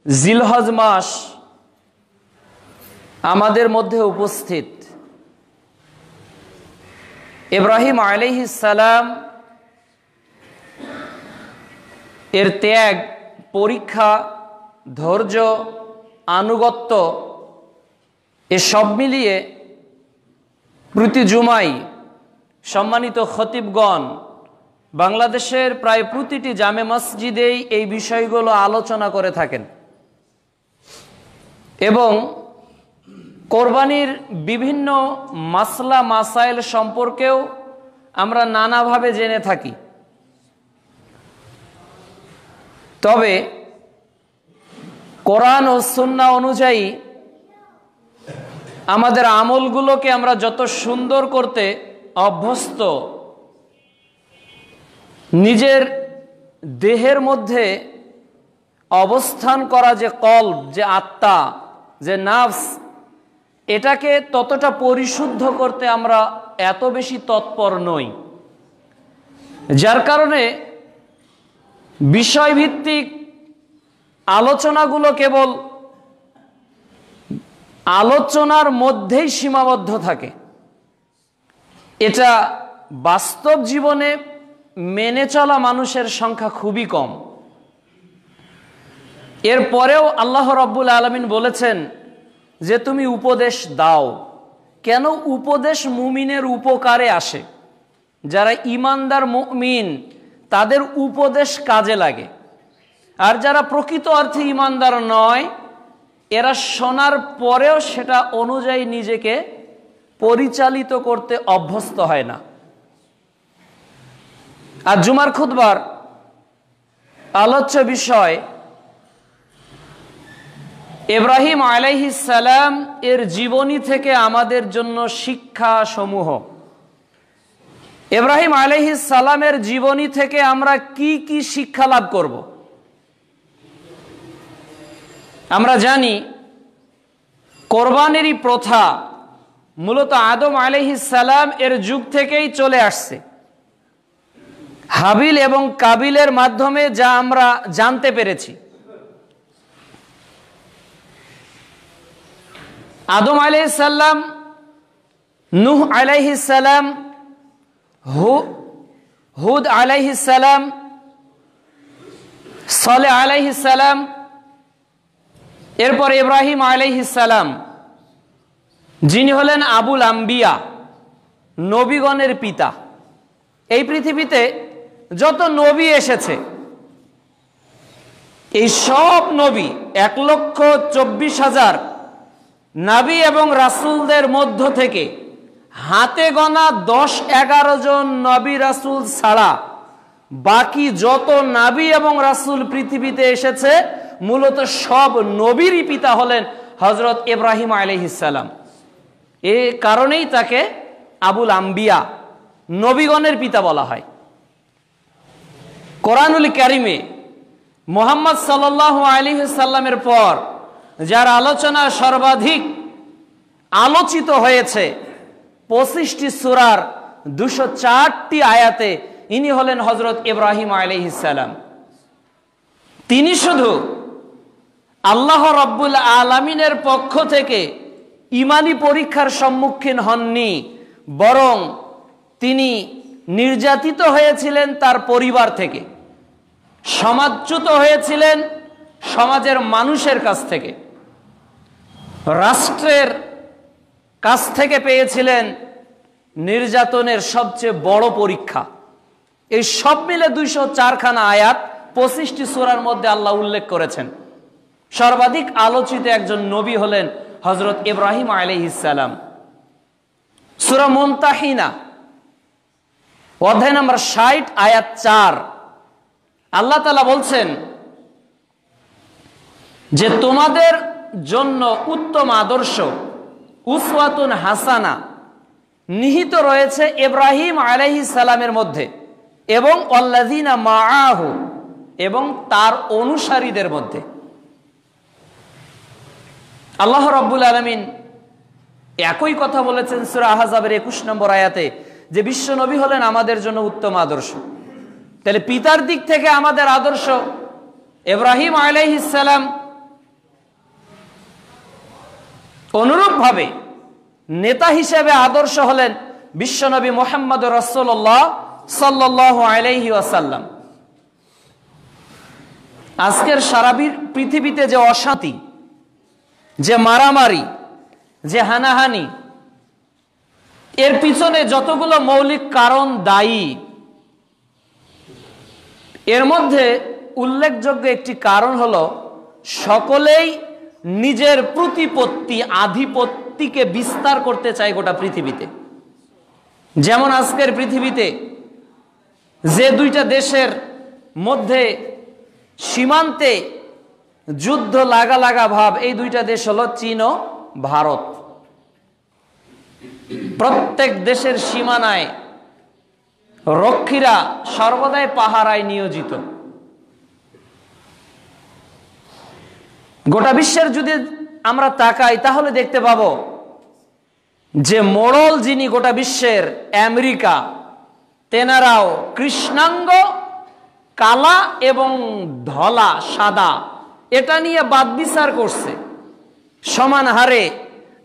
জিলহজ মাস আমাদের মধ্যে উপস্থিত। ইব্রাহিম আলাইহিস সালাম এর ত্যাগ, পরীক্ষা, ধৈর্য, আনুগত্য এসব মিলিয়ে প্রতি জুমাই সম্মানিত খতিবগণ বাংলাদেশের প্রায় প্রতিটি জামে মসজিদেই এই বিষয়গুলো আলোচনা করে থাকেন এবং কোরবানির বিভিন্ন মাসলা মাসাইল সম্পর্কেও আমরা নানাভাবে জেনে থাকি। তবে কোরআন ও সুন্নাহ অনুযায়ী আমাদের আমলগুলোকে আমরা যত সুন্দর করতে অভ্যস্ত, নিজের দেহের মধ্যে অবস্থান করা যে কলব, যে আত্মা, যে নাফস, এটাকে ততটা পরিশুদ্ধ করতে আমরা এত বেশি তৎপর নই, যার কারণে বিষয়ভিত্তিক আলোচনাগুলো কেবল আলোচনার মধ্যেই সীমাবদ্ধ থাকে। এটা বাস্তব জীবনে মেনে চলা মানুষের সংখ্যা খুবই কম। এরপরেও আল্লাহ রাব্বুল আলামিন বলেছেন যে তুমি উপদেশ দাও। কেন? উপদেশ মুমিনের উপকারে আসে। যারা ঈমানদার মুমিন তাদের উপদেশ কাজে লাগে, আর যারা প্রকৃত অর্থে ঈমানদার নয় এরা শোনার পরেও সেটা অনুযায়ী নিজেকে পরিচালিত করতে অভ্যস্ত হয় না। আর জুমার খুতবার আলোচ্য বিষয় ইব্রাহিম আলাইহিস সালাম এর জীবনী থেকে আমাদের জন্য শিক্ষা সমূহ। ইব্রাহিম আলাইহিস সালামের জীবনী থেকে আমরা কি কি শিক্ষা লাভ করব? আমরা জানি কোরবানির প্রথা মূলত আদম আলাইহিস সালাম এর যুগ থেকেই চলে আসছে। হাবিল এবং কাবিলের মাধ্যমে যা আমরা জানতে পেরেছি। আদম আলাইহিস সালাম, নূহ আলাইহিস সালাম, হুদ আলাইহিস সালাম, সালেহ আলাইহিস সালাম, এরপর ইব্রাহিম আলাইহিস সালাম, যিনি হলেন আবুল আম্বিয়া, নবীগণের পিতা। এই পৃথিবীতে যত নবী এসেছে এই সব নবী 1,24,000 নবী এবং রাসূলদের মধ্য থেকে হাতে গোনা 10-11 জন নবী রাসূল ছাড়া বাকি যত নবী এবং রাসূল পৃথিবীতে এসেছে মূলত সব নবীরই পিতা হলেন হযরত ইব্রাহিম আলাইহিস সালাম। এ কারণেই তাকে আবুল আম্বিয়া, নবীগণের পিতা বলা হয়। কোরআনুল কারিমে মুহাম্মদ সাল্লাল্লাহু আলাইহি সাল্লামের পর যার আলোচনা সর্বাধিক আলোচিত হয়েছে 25টি সূরার 204টি আয়াতে, ইনি হলেন হযরত ইব্রাহিম আলাইহিস সালাম। তিনি শুধু আল্লাহ রাব্বুল আলামিনের পক্ষ থেকে ঈমানি পরীক্ষার সম্মুখীন হননি, বরং তিনি নির্যাতিত হয়েছিলেন তার পরিবার থেকে, সমাজচ্যুত হয়েছিলেন সমাজের মানুষের কাছ থেকে, রাষ্ট্রের কাছ থেকে পেয়েছিলেন নির্যাতনের সবচেয়ে বড় পরীক্ষা। এই সব মিলে 204খানা আয়াত 25টি সূরার মধ্যে আল্লাহ উল্লেখ করেছেন। সর্বাধিক আলোচিত একজন নবী হলেন হযরত ইব্রাহিম আলাইহিস সালাম। সূরা মুমতাহিনা অধ্যায় নম্বর 60 আয়াত 4 আল্লাহ তাআলা বলছেন যে তোমাদের জন্য উত্তম আদর্শ উসওয়াতুন হাসানা নিহিত রয়েছে ইব্রাহিম আলাইহিস সালামের মধ্যে এবং আল্লাযিনা মাআহু এবং তার অনুসারীদের মধ্যে। আল্লাহ রাব্বুল আলামিন একই কথা বলেছেন সূরা আহজাবের 21 নম্বর আয়াতে যে বিশ্ব নবী হলেন আমাদের জন্য উত্তম আদর্শ। তাহলে পিতার দিক থেকে আমাদের আদর্শ ইব্রাহিম আলাইহিস সালাম, অনুরূপভাবে নেতা হিসেবে আদর্শ হলেন বিশ্বনবী মুহাম্মদ রাসূলুল্লাহ সাল্লাল্লাহু আলাইহি ওয়াসাল্লাম। আজকের সারা পৃথিবীতে যে অশান্তি, যে মারামারি, যে হানাহানি, এর পিছনে যতগুলো মৌলিক কারণ দায়ী, এর মধ্যে উল্লেখযোগ্য একটি কারণ হলো সকলেই নিজের প্রতিপত্তি, আধিপত্যকে বিস্তার করতে চায় গোটা পৃথিবীতে। যেমন আজকের পৃথিবীতে যে দুইটা দেশের মধ্যে সীমান্তে যুদ্ধ লাগা লাগা ভাব, এই দুইটা দেশ হলো চীন ও ভারত। প্রত্যেক দেশের সীমানায় রক্ষীরা সর্বদাই পাহারায় নিয়োজিত। গোটা বিশ্বের যদি আমরা তাকাই তাহলে দেখতে পাবো যে মোড়ল যিনি গোটা বিশ্বের, আমেরিকা, তেনারাও কৃষ্ণাঙ্গ, কালা এবং ধলা, সাদা, এটা নিয়ে বাদবিচার করছে। সমান হারে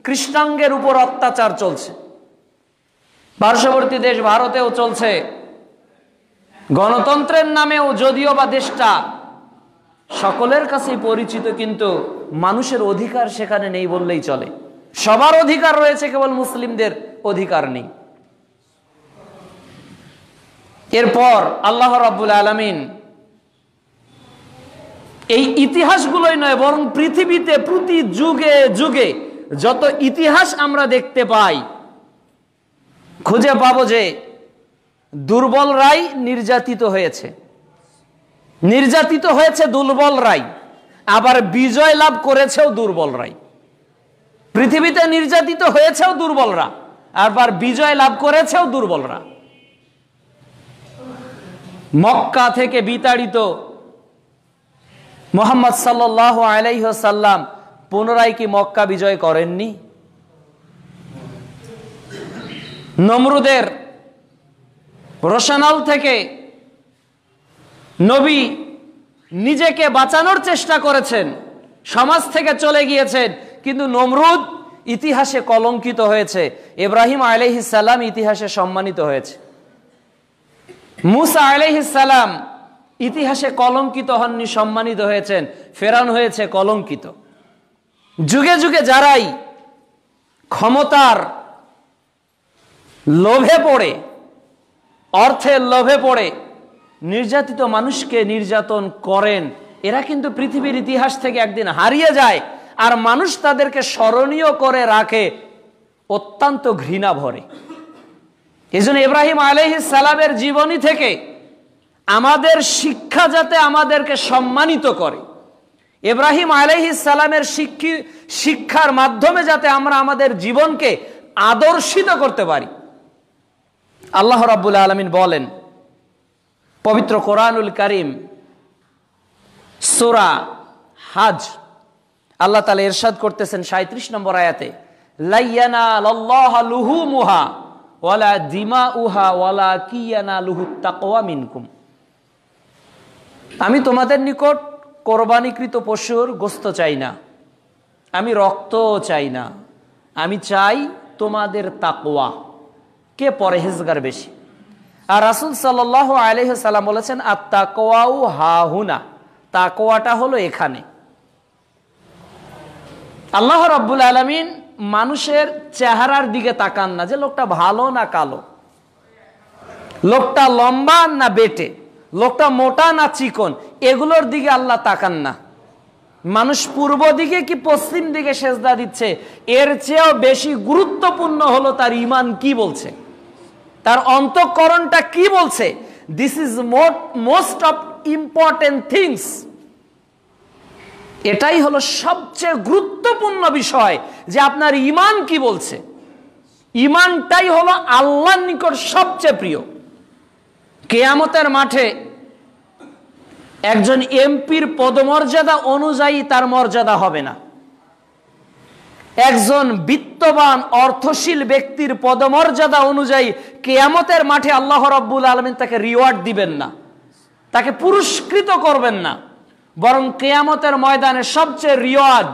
কৃষ্ণাঙ্গের উপর অত্যাচার চলছে। পার্শ্ববর্তী দেশ ভারতেও চলছে। গণতন্ত্রের নামেও যদিও বা দেশটা সকলের কাছেই পরিচিত, কিন্তু মানুষের অধিকার সেখানে নেই বললেই চলে। সবার অধিকার রয়েছে, কেবল মুসলিমদের অধিকার নেই। এরপর আল্লাহ রাব্বুল আলামিন এই ইতিহাসগুলোই নয়, বরং পৃথিবীতে প্রতি যুগে যুগে যত ইতিহাস আমরা দেখতে পাই, খুঁজে পাবো যে দুর্বলরাই নির্যাতিত হয়েছে, নির্যাতিত হয়েছে দুর্বলরাই, আবার বিজয় লাভ করেছেও দুর্বলরাই। পৃথিবীতে নির্যাতিত হয়েছেও দুর্বলরা, আবার বিজয় লাভ করেছেও দুর্বলরা। মক্কা থেকে বিতাড়িত মুহাম্মদ সাল্লাল্লাহু আলাইহি ওয়াসাল্লাম পুনরায় কি মক্কা বিজয় করেননি? নমরুদের রোশানল থেকে নবী নিজেকে বাঁচানোর চেষ্টা করেছেন, সমাজ থেকে চলে গিয়েছেন, কিন্তু নমরুদ ইতিহাসে কলঙ্কিত হয়েছে। ইব্রাহিম আলাইহিস সালাম ইতিহাসে সম্মানিত হয়েছে। মুসা আলাইহিস সালাম ইতিহাসে কলঙ্কিত হননি, সম্মানিত হয়েছেন। ফেরাউন হয়েছে কলঙ্কিত। যুগে যুগে যারাই ক্ষমতার লোভে পড়ে, অর্থের লোভে পড়ে নির্যাতিত মানুষকে নির্যাতন করেন, এরা কিন্তু পৃথিবীর ইতিহাস থেকে একদিন হারিয়ে যায়, আর মানুষ তাদেরকে স্মরণীয় করে রাখে অত্যন্ত ঘৃণা ভরে। এই জন্য ইব্রাহিম আলাইহিস সালামের জীবনী থেকে আমাদের শিক্ষা যাতে আমাদেরকে সম্মানিত করে, ইব্রাহিম আলাইহিস সালামের শিক্ষার মাধ্যমে যাতে আমরা আমাদের জীবনকে আদর্শিত করতে পারি। আল্লাহ রাব্বুল আলামিন বলেন পবিত্র কোরআনুল কারীম সূরা হজ, আল্লাহ তাআলা ইরশাদ করতেছেন 37 নম্বর আয়াতে, লা ইয়ানালাল্লাহু লুহুমুহা ওয়ালা দিমাউহা ওয়ালাকিন ইয়ানালুহুত তাকওয়া মিনকুম। আমি তোমাদের নিকট কোরবানিকৃত পশুর গোশত চাই না, আমি রক্ত চাই না, আমি চাই তোমাদের তাকওয়া। কে পরহেজগার বেশি? আর রাসূল সাল্লাল্লাহু আলাইহি সাল্লাম বলেছেন আত-তাকওয়াউ হাহুনা, তাকওয়াটা হলো এখানে। আল্লাহ রাব্বুল আলামিন মানুষের চেহারার দিকে তাকান না, যে লোকটা ভালো না কালো, লোকটা লম্বা না বেটে, লোকটা মোটা না চিকন, এগুলোর দিকে আল্লাহ তাকান না। মানুষ পূর্ব দিকে কি পশ্চিম দিকে সেজদা দিচ্ছে, এর চেয়েও বেশি গুরুত্বপূর্ণ হলো তার ঈমান কি বলছে, তার অন্তঃকরণটা কি বলছে। This is most of important things. এটাই হলো সবচেয়ে গুরুত্বপূর্ণ বিষয়, যে আপনার ঈমান কি বলছে। ঈমানটাই হলো আল্লাহর নিকট সবচেয়ে প্রিয়। কিয়ামতের মাঠে একজন এমপির পদমর্যাদা অনুযায়ী তার মর্যাদা হবে না, একজন বিত্তবান অর্থশীল ব্যক্তির পদমর্যাদা অনুযায়ী কিয়ামতের মাঠে আল্লাহ রাব্বুল আলামিন তাকে রিওয়ার্ড দিবেন না, তাকে পুরস্কৃত করবেন না, বরং কিয়ামতের ময়দানে সবচেয়ে রিওয়াজ,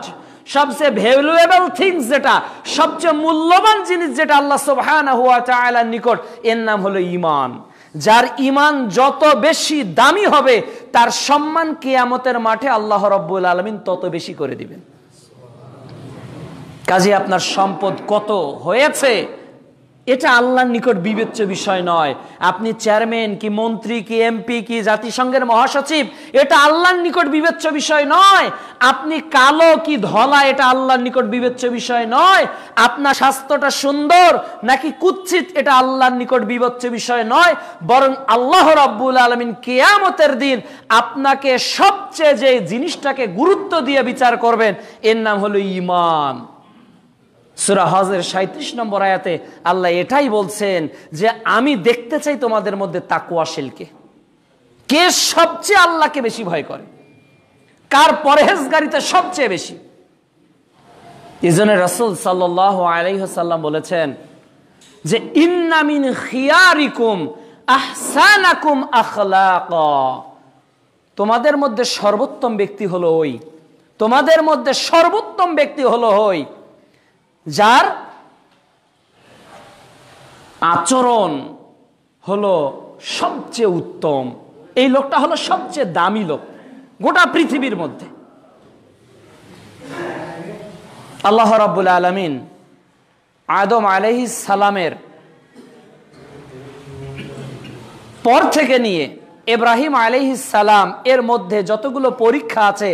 সবচেয়ে ভ্যালুয়েবল থিংস যেটা, সবচেয়ে মূল্যবান জিনিস যেটা আল্লাহ সুবহানাহু ওয়া তাআলার নিকট, এর নাম হলো ঈমান। যার ঈমান যত বেশি দামি হবে তার সম্মান কিয়ামতের মাঠে আল্লাহ রাব্বুল আলামিন তত বেশি করে দিবেন। কাজে আপনার সম্পদ কত হয়েছে এটা আল্লাহর নিকট বিবেচ্য বিষয় নয়। আপনি চেয়ারম্যান কি, মন্ত্রী কি, এমপি কি, জাতিসংঘের মহাসচিব, এটা আল্লাহর নিকট বিবেচ্য বিষয় নয়। আপনি কালো কি ধলা, এটা আল্লাহর নিকট বিবেচ্য বিষয় নয়। আপনার স্বাস্থ্যটা সুন্দর নাকি কুৎসিত, এটা আল্লাহর নিকট বিবেচ্য বিষয় নয়। বরং আল্লাহ রাব্বুল আলামিন কিয়ামতের দিন আপনাকে সবচেয়ে যে জিনিসটাকে গুরুত্ব দিয়ে বিচার করবেন, এর নাম হলো ঈমান। সূরা হজের 37 নম্বর আয়াতে আল্লাহ এটাই বলছেন যে আমি দেখতে চাই তোমাদের মধ্যে তাকওয়াশীলকে, কে সবচেয়ে আল্লাহকে বেশি ভয় করে, কার পরহেজগারিতা সবচেয়ে বেশি। এজন্য রাসূল সাল্লাল্লাহু আলাইহি ওয়াসাল্লাম বলেছেন যে ইন্না মিন খিয়ারিকুম আহসানাকুম আখলাকা, তোমাদের মধ্যে সর্বোত্তম ব্যক্তি হলো ওই, তোমাদের মধ্যে সর্বোত্তম ব্যক্তি হলো ওই যার আচরণ হলো সবচেয়ে উত্তম। এই লোকটা হলো সবচেয়ে দামি লোক গোটা পৃথিবীর মধ্যে। আল্লাহ রাব্বুল আলামিন আদম আলাইহিস সালামের পর থেকে নিয়ে ইব্রাহিম আলাইহিস সালাম এর মধ্যে যতগুলো পরীক্ষা আছে,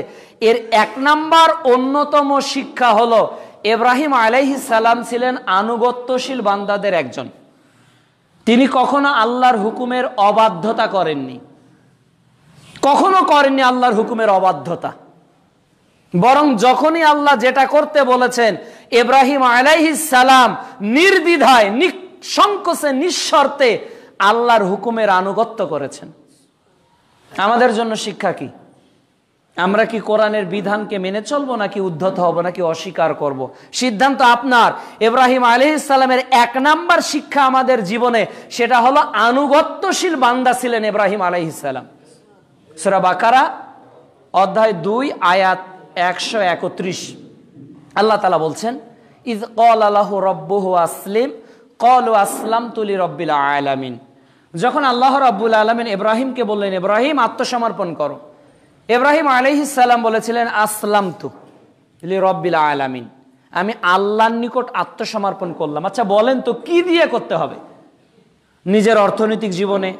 এর এক নাম্বার অন্যতম শিক্ষা হলো ইব্রাহিম আলাইহিস সালাম ছিলেন আনুগত্যশীল বান্দাদের একজন। তিনি কখনো আল্লাহর হুকুমের অবাধ্যতা করেননি, কখনো করেননি আল্লাহর হুকুমের অবাধ্যতা। বরং যখনই আল্লাহ যেটা করতে বলেছেন ইব্রাহিম আলাইহিস সালাম নির্দ্বিধায়, নিঃসংকোচে, নিঃশর্তে আল্লাহর হুকুমের আনুগত্য করেছেন। আমাদের জন্য শিক্ষা কি? আমরা কি কোরআনের বিধানকে মেনে চলবো নাকি উদ্ধত হব নাকি অস্বীকার করব? সিদ্ধান্ত আপনার। ইব্রাহিম আলাইহিস সালামের এক নাম্বার শিক্ষা আমাদের জীবনে, সেটা হলো আনুগত্যশীল বান্দা ছিলেন ইব্রাহিম আলাইহিস সালাম। সূরা বাকারা অধ্যায় 2 আয়াত 131 আল্লাহ তাআলা বলছেন, ইয ক্বালা লাহু রাব্বুহু আসলিম ক্বালু আসলামতু লিরাব্বিল আলামিন। যখন আল্লাহ রাব্বুল আলামিন ইব্রাহিমকে বললেন, ইব্রাহিম আত্মসমর্পণ করো, ইব্রাহিম আলাইহিস সালাম বলেছিলেন আসলামতু লিরাব্বিল আলামিন, আমি আল্লাহর নিকট আত্মসমর্পণ করলাম। আচ্ছা বলেন তো কি দিয়ে করতে হবে? নিজের অর্থনৈতিক জীবনে,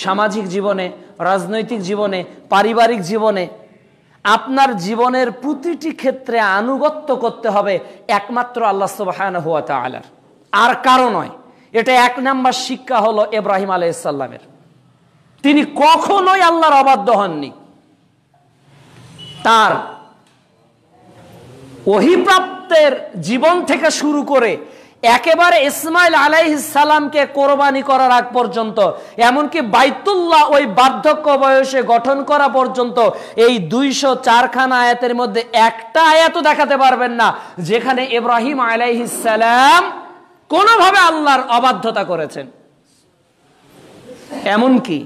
সামাজিক জীবনে, রাজনৈতিক জীবনে, পারিবারিক জীবনে, আপনার জীবনের প্রতিটি ক্ষেত্রে আনুগত্য করতে হবে একমাত্র আল্লাহ সুবহানাহু ওয়া তাআলার, আর কারো নয়। এটা এক নাম্বার শিক্ষা হলো ইব্রাহিম আলাইহিস সালামের। তিনি কখনোই আল্লাহর অবাধ্য হননি। তার ওহীপ্রাপ্তের জীবন থেকে শুরু করে একেবারে ইসমাইল আলাইহিস সালামকে কোরবানি করার আগ পর্যন্ত, এমনকি বাইতুল্লাহ ওই বার্ধক্য বয়সে গঠন করা পর্যন্ত, এই 204 খানা আয়াতের মধ্যে একটা আয়াতও দেখাতে পারবেন না যেখানে ইব্রাহিম আলাইহিস সালাম কোনোভাবে আল্লাহর অবাধ্যতা করেছেন। এমনকি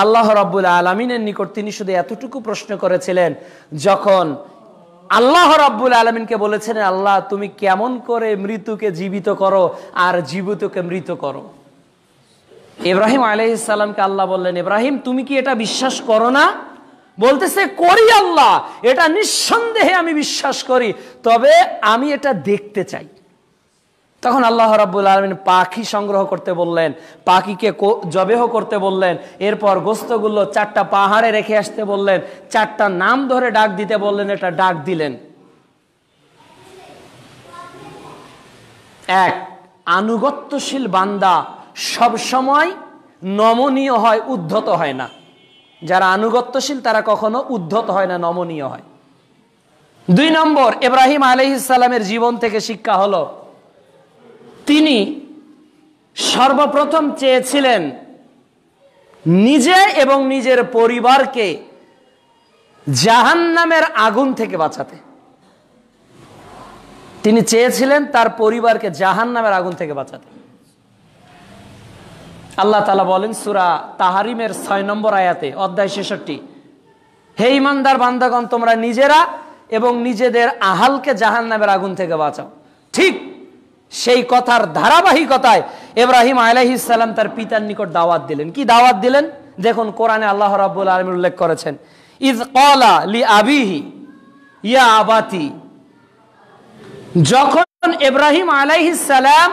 আল্লাহ রাব্বুল আলামিনের নিকট তিনি শুধু এতটুকু প্রশ্ন করেছিলেন, যখন আল্লাহ রাব্বুল আলামিনকে বলেছিলেন, আল্লাহ তুমি কেমন করে মৃত্যুকে জীবিত করো আর জীবিতকে মৃত করো। ইব্রাহিম আলাইহিস সালামকে আল্লাহ বললেন, ইব্রাহিম তুমি কি এটা বিশ্বাস করো না? বলতেছে করি আল্লাহ, এটা নিঃসন্দেহে আমি বিশ্বাস করি, তবে আমি এটা দেখতে চাই। তখন আল্লাহ রাব্বুল আলামিন পাখি সংগ্রহ করতে বললেন, পাখিকে জবেহ করতে বললেন, এরপর গোস্তগুলো 4টা পাহাড়ে রেখে আসতে বললেন, 4টা নাম ধরে ডাক দিতে বললেন, এটা ডাক দিলেন। এক, আনুগত্যশীল বান্দা সব সময় নমনীয় হয়, উদ্ধত হয় না। যারা আনুগত্যশীল তারা কখনো উদ্ধত হয় না, নমনীয় হয়। 2 নম্বর, ইব্রাহিম আলাইহিস সালামের জীবন থেকে শিক্ষা হলো, তিনি সর্বপ্রথম চেয়েছিলেন নিজে এবং নিজের পরিবারকে জাহান্নামের আগুন থেকে বাঁচাতে। তিনি চেয়েছিলেন তার পরিবারকে জাহান্নামের আগুন থেকে বাঁচাতে। আল্লাহ তাআলা বলেন সূরা তাহরিমের 6 নম্বর আয়াতে, অধ্যায় 66, হে ঈমানদার বান্দাগণ, তোমরা নিজেরা এবং নিজেদের আহালকে জাহান্নামের আগুন থেকে বাঁচাও। ঠিক সেই কথার ধারাবাহিকতায় ইব্রাহিম আলাইহিস সালাম তার পিতার নিকট দাওয়াত দিলেন। কি দাওয়াত দিলেন? দেখুন কোরআনে আল্লাহ রাব্বুল আলামিন উল্লেখ করেছেন, ইয ক্বালা লি আবিহি ইয়া আবাতি। যখন ইব্রাহিম আলাইহিস সালাম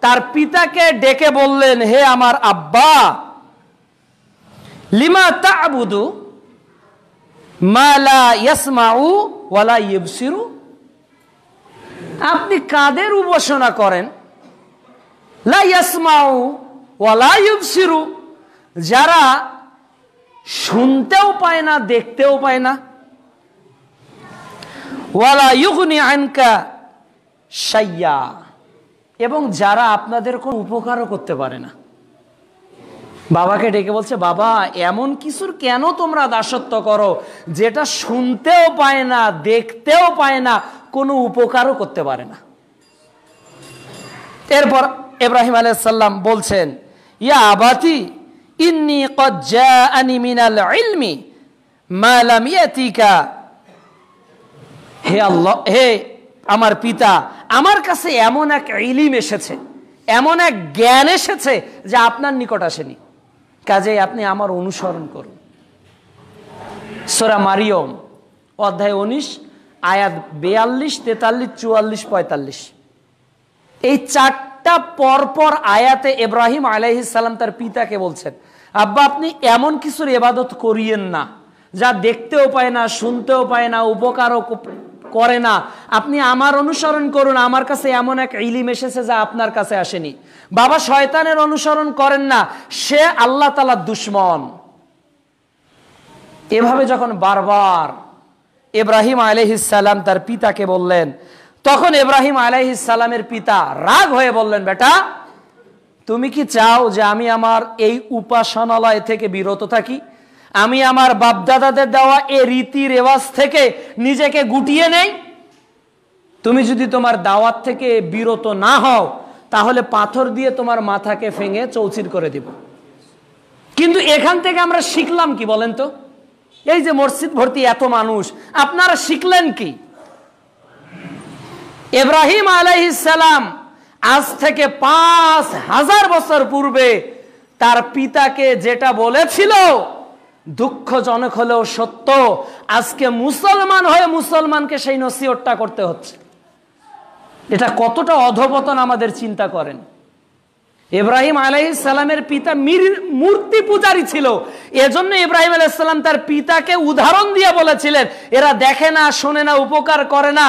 তার পিতাকে ডেকে বললেন, হে আমার আব্বা, লিমা তা'বুদু মা লা ইয়াসমাউ ওয়া লা ইউবসিরু। আপনি কাদের উপাসনা করেন? লা ইয়াসমাউ ওয়া লা ইউবসিরু, যারা শুনতেও পায় না, দেখতেও পায় না। ওয়া লা ইউগনি আনকা শাইয়া, এবং যারা আপনাদের কোনো উপকারও করতে পারে না। বাবাকে ডেকে বলছে, বাবা এমন কিছুর কেন তোমরা দাসত্ব করো যেটা শুনতেও পায় না, দেখতেও পায় না, কোনো উপকারও করতে পারে না। এরপর ইব্রাহিম আলাইহিস সালাম বলছেন, ইয়া আবাতি ইন্নী ক্বাদ জাআনি মিনাল ইলমি মা লাম ইয়াতিকা। হে আল্লাহ, হে আমার পিতা, আমার কাছে এমন এক ইলম এসেছে, এমন এক জ্ঞান এসেছে যা আপনার নিকট আসেনি, কাজেই আপনি আমার অনুসরণ করুন। সূরা মারিয়ম অধ্যায় 19 আয়াত 42, 43, 44, 45। এই চারটা পরপর আয়াতে ইব্রাহিম আলাইহিস সালাম তার পিতাকে বলছেন, আব্বা আপনি এমন কিছুর ইবাদত করিয়েন না যা দেখতেও পায় না, শুনতেও পায় না, উপকারও করে না। আপনি আমার অনুসরণ করুন, আমার কাছে এমন এক ইলম এসেছে যা আপনার কাছে আসেনি। বাবা শয়তানের অনুসরণ করেন না, সে আল্লাহ তাআলার দুশমন। এভাবে যখন বারবার ইব্রাহিম আলাইহিস সালাম তার পিতাকে বললেন, তখন ইব্রাহিম আলাইহিস সালামের পিতা রাগ হয়ে বললেন, বেটা তুমি কি চাও যে আমি আমার এই উপাসনালয় থেকে বিরত থাকি? আমি আমার বাপদাদাদের দেওয়া এই রীতি রেওয়াজ থেকে নিজেকে গুটিয়ে নেই? তুমি যদি তোমার দাওয়াত থেকে বিরত না হও তাহলে পাথর দিয়ে তোমার মাথাকে ভেঙে চৌচির করে দিব। কিন্তু এখান থেকে আমরা শিখলাম কি বলেন তো? এই যে মসজিদ ভর্তি এত মানুষ, আপনারা শিখলেন কি? ইব্রাহিম আলাইহিস সালাম আজ থেকে 5000 বছর পূর্বে তার পিতাকে যেটা বলেছিল, দুঃখজনক হলেও সত্য, আজকে মুসলমান হয়ে মুসলমানকে সেই নসিহতটা করতে হচ্ছে। এটা কতটা অধপতন আমাদের চিন্তা করেন। ইব্রাহিম আলাইহিস সালামের পিতা মূর্তি পূজারী ছিল, এজন্য ইব্রাহিম আলাইহিস সালাম তার পিতাকে উদাহরণ দিয়ে বলেছিলেন, এরা দেখে না, শোনে না, উপকার করে না,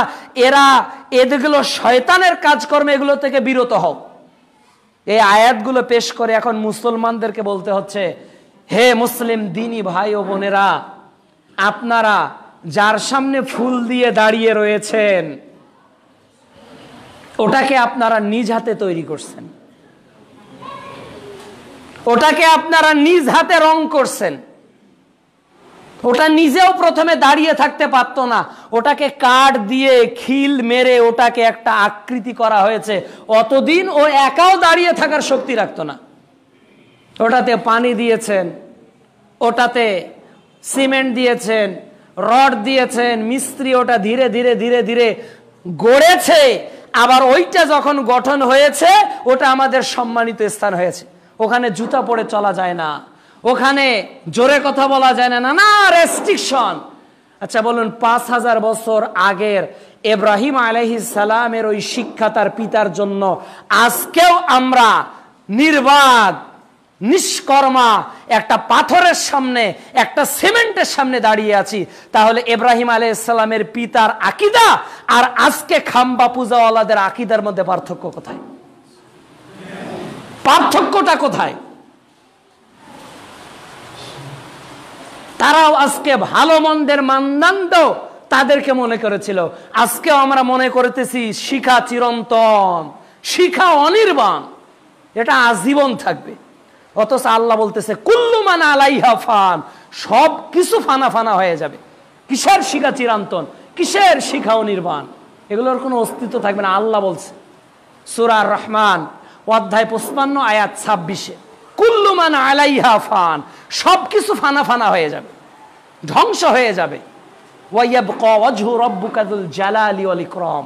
এগুলো শয়তানের কাজকর্ম, এগুলো থেকে বিরত হও। এই আয়াতগুলো পেশ করে এখন মুসলমানদেরকে বলতে হচ্ছে, হে মুসলিম দিনী ভাই ও বোনেরা, আপনারা যার সামনে ফুল দিয়ে দাঁড়িয়ে রয়েছেন ওটাকে আপনারা নিজ হাতে তৈরি করছেন, ওটাকে আপনারা নিজ হাতে রং করছেন। ওটা নিজেও প্রথমে দাঁড়িয়ে থাকতে পারতো না, ওটাকে কাঠ দিয়ে খিল মেরে ওটাকে একটা আকৃতি করা হয়েছে। অতদিন ও একাও দাঁড়িয়ে থাকার শক্তি রাখতো না। ওটাতে পানি দিয়েছেন, ওটাতে সিমেন্ট দিয়েছেন, রড দিয়েছেন, মিস্ত্রি ওটা ধীরে ধীরে ধীরে ধীরে গড়েছে। আবার ওইটা যখন গঠন হয়েছে ওটা আমাদের সম্মানিত স্থান হয়েছে। ওখানে জুতা পরে চলা যায় না, ওখানে জোরে কথা বলা যায় না, নানা রেস্ট্রিকশন। আচ্ছা বলুন, 5000 বছর আগের ইব্রাহিম আলাইহিস সালামের ওই শিক্ষা তার পিতার জন্য আজকেও আমরা নির্বাক নিষ্কর্মা একটা পাথরের সামনে, একটা সিমেন্টের সামনে দাঁড়িয়ে আছি। তাহলে ইব্রাহিম আলাইহিস সালামের পিতার আকীদা আর আজকে খাম্বা পূজাওয়ালাদের আকীদার মধ্যে পার্থক্য কোথায়? পার্থক্যটা কোথায়? তারাও আজকে ভালো মন্দের মানদণ্ড তাদেরকে মনে করেছিল, আজকেও আমরা মনে করতেছি শিখা চিরন্তন, শিখা অনির্বাণ, এটা আজীবন থাকবে। অথচ আল্লাহ বলতেছে কুল্লু মান আলাইহা ফান, সব কিছু ফানা ফানা হয়ে যাবে। কিসের শিখা চিরন্তন, কিসের শিখা অনির্বাণ, এগুলোর কোনো অস্তিত্ব থাকবে না। আল্লাহ বলছে সূরা রহমান অধ্যায় 55 আয়াত 26, কুল্লু মান আলাইহা ফান, সবকিছু ফানা ফানা হয়ে যাবে, ধ্বংস হয়ে যাবে। ওয়া ইয়াবকা ওয়াজহু রাব্বুকা যুল জালালি ওয়াল ইকরাম,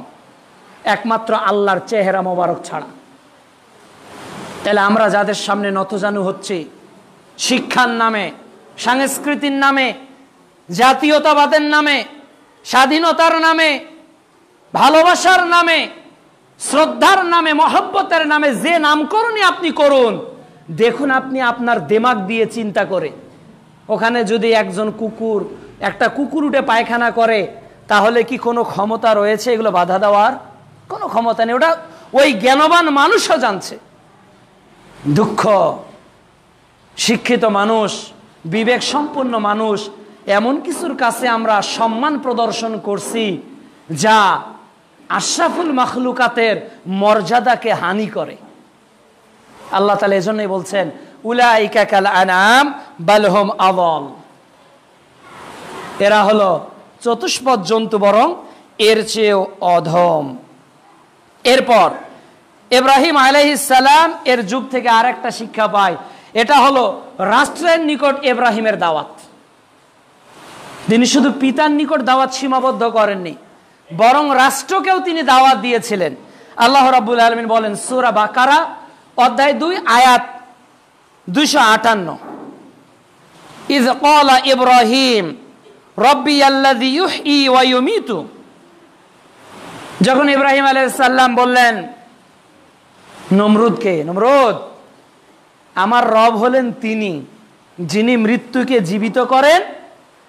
একমাত্র আল্লাহর চেহারা মোবারক ছাড়া। তাহলে আমরা যাদের সামনে নতজানু হচ্ছি শিক্ষার নামে, সংস্কৃতির নামে, জাতীয়তাবাদের নামে, স্বাধীনতার নামে, ভালোবাসার নামে, শ্রদ্ধার নামে, মহব্বতের নামে যে নামকরণই আপনি করুন, দেখুন আপনি আপনার দিমাগ দিয়ে চিন্তা করে, ওখানে যদি একটা কুকুর উঠে পায়খানা করে, তাহলে কি কোনো ক্ষমতা রয়েছে এগুলো বাধা দেওয়ার? কোনো ক্ষমতা নেই। ওটা ওই জ্ঞানবান মানুষও জানছে। দুঃখ, শিক্ষিত মানুষ, বিবেক সম্পন্ন মানুষ, এমন কিছুর কাছে আমরা সম্মান প্রদর্শন করছি যা আশরাফুল মাখলুকাতের মর্যাদাকে হানি করে। আল্লাহ তাআলা এজন্যই বলছেন উলাইকা কাল আনআম বাল হুম আযাল, এরা হলো চতুষ্পদ জন্তু, বরং এর চেয়েও অধম। এরপর ইব্রাহিম আলাইহিস সালাম এর যুগ থেকে আরেকটা শিক্ষা পায়, এটা হলো রাষ্ট্রের নিকট ইব্রাহিমের দাওয়াত। তিনি শুধু পিতার নিকট দাওয়াত সীমাবদ্ধ করেননি, বরং রাষ্ট্রকেও তিনি দাওয়াত দিয়েছিলেন। আল্লাহ রাব্বুল আলামিন বলেন সূরা বাকারা অধ্যায় 2 আয়াত 258, ইয ক্বালা ইব্রাহিম রব্বি আল্লাযী ইউহয়ী ওয়া ইউমীতু, যখন ইব্রাহিম আলাইহিস সালাম বললেন নমরুদকে, নমরুদ আমার রব হলেন তিনি যিনি মৃত্যুকে জীবিত করেন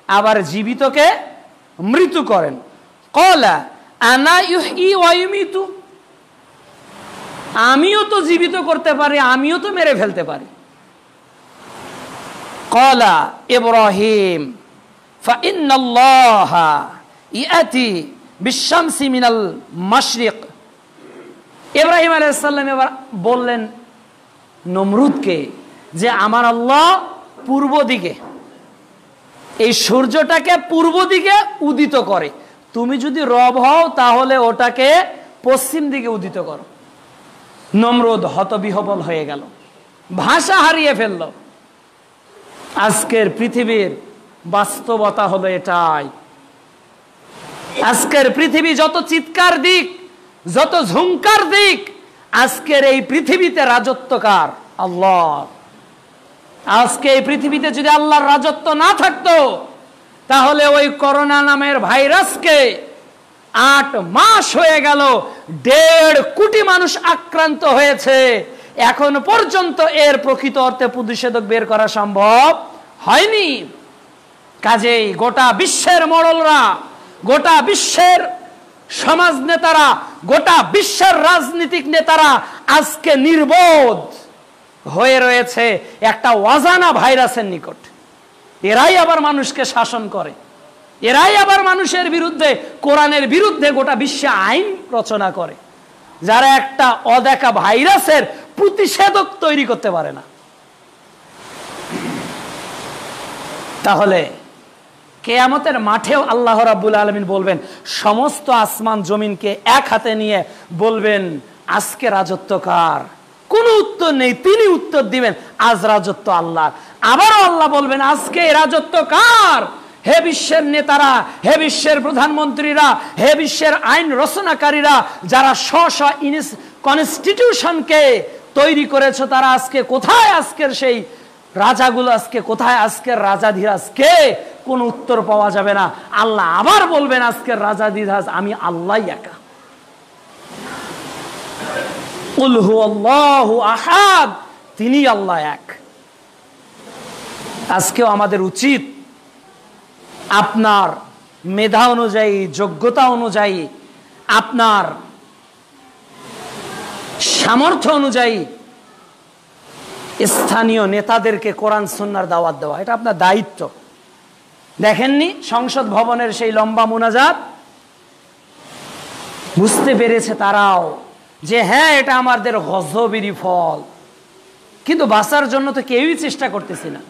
আবার জীবিতকে মৃত্যু করেন। ক্বালা আনা ইউহয়ী ওয়া ইউমীতু, আমিও তো জীবিত করতে পারি, আমিও তো মেরে ফেলতে পারি। ক্বালা ইব্রাহিম ফাইন্নাল্লাহা ইয়াতি বিশ-শামসি মিনাল মাশরিক, ইব্রাহিম আলাইহিস সালাম এবার বললেন নমরুদকে যে আমার আল্লাহ পূর্ব দিকে, এই সূর্যটাকে পূর্ব দিকে উদিত করে, তুমি যদি রব হও তাহলে ওটাকে পশ্চিম দিকে উদিত করো। নমরুদ হতবিহ্বল হয়ে গেল, ভাষা হারিয়ে ফেলল। আজকের পৃথিবীর বাস্তবতা হলো এটাই। আজকের পৃথিবী যত চিৎকার দিক, যত ঝুংকার দিক, আজকের এই পৃথিবীতে রাজত্বকার আল্লাহ। আজকে এই পৃথিবীতে যদি আল্লাহর রাজত্ব না থাকতো, তাহলে ওই করোনা নামের ভাইরাসকে 8 মাস হয়ে গেল, 1.5 কোটি মানুষ আক্রান্ত হয়েছে, এখন পর্যন্ত এর প্রকৃত অর্থে প্রতিষেধক বের করা সম্ভব হয়নি। কাজেই গোটা বিশ্বের মোড়লরা, গোটা বিশ্বের সমাজ নেতারা, গোটা বিশ্বের রাজনীতিক নেতারা আজকে নির্বোধ হয়ে রয়েছে একটা অজানা ভাইরাসের নিকট। এরাই আবার মানুষকে শাসন করে, এরাই আবার মানুষের বিরুদ্ধে, কোরআনের বিরুদ্ধে গোটা বিশ্বে আইন রচনা করে, যারা একটা অদেখা ভাইরাসের প্রতিষেধক তৈরি করতে পারে না। তাহলে কিয়ামতের মাঠেও আল্লাহ রাব্বুল আলামিন বলবেন, সমস্ত আসমান জমিনকে এক হাতে নিয়ে বলবেন আজকে রাজত্ব কার? কোনো উত্তর নেই, তিনি উত্তর দিবেন আজ রাজত্ব আল্লাহর। আবারও আল্লাহ বলবেন আজকে রাজত্ব কার? হে বিশ্বের নেতারা, হে বিশ্বের প্রধানমন্ত্রীরা, হে বিশ্বের আইন রচনাকারীরা, যারা স্ব কনস্টিটিউশনকে তৈরি করেছে, তারা আজকে কোথায়? আজকের সেই রাজাগুলো আজকে কোথায়? আজকের রাজাধিরাজ কে? কোন উত্তর পাওয়া যাবে না। আল্লাহ আবার বলবেন আজকের রাজাধিরাজ আমি আল্লাহই একা। কুল হুয়াল্লাহু আহাদ, তিনি আল্লাহ এক। আজকেও আমাদের উচিত আপনার মেধা অনুযায়ী, যোগ্যতা অনুযায়ী, আপনার সামর্থ্য অনুযায়ী স্থানীয় নেতাদেরকে কোরআন সুন্নাহর দাওয়াত দেওয়া, এটা আপনার দায়িত্ব। দেখেননি সংসদ ভবনের সেই লম্বা মুনাজাত? বুঝতে পেরেছে তারাও যে হ্যাঁ এটা আমাদের গজবেরই ফল, কিন্তু বাঁচার জন্য তো কেউই চেষ্টা করতেছি না।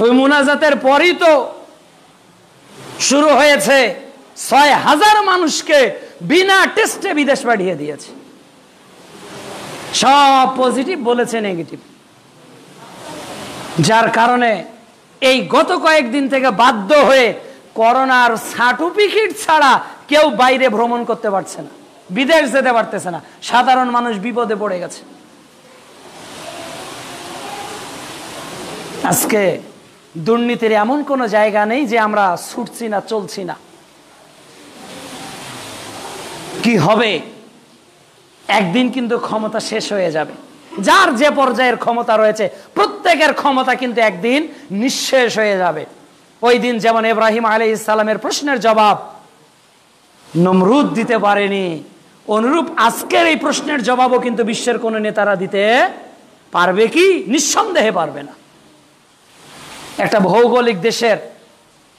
ওই মুনাজাতের পরই তো শুরু হয়েছে ৬,০০০ মানুষকে বিনা টেস্টে বিদেশ পাঠিয়ে দিয়েছে। সব পজিটিভ বলেছে নেগেটিভ, যার কারণে এই গত কয়েকদিন থেকে বাধ্য হয়ে করোনার সার্টিফিকেট ছাড়া কেউ বাইরে ভ্রমণ করতে পারছে না, বিদেশ যেতে পারতেছে না, সাধারণ মানুষ বিপদে পড়ে গেছে। আজকে দুর্নীতির এমন কোনো জায়গা নেই যে আমরা ছুটছি না, চলছি না। কি হবে? একদিন কিন্তু ক্ষমতা শেষ হয়ে যাবে। যার যে পর্যায়ের ক্ষমতা রয়েছে প্রত্যেকের ক্ষমতা কিন্তু একদিন নিঃশেষ হয়ে যাবে। ওই দিন যেমন ইব্রাহিম আলাইহিস সালামের প্রশ্নের জবাব নমরুদ দিতে পারেনি, অনুরূপ আজকের এই প্রশ্নের জবাবও কিন্তু বিশ্বের কোন নেতারা দিতে পারবে কি? নিঃসন্দেহে পারবে না। একটা ভৌগোলিক দেশের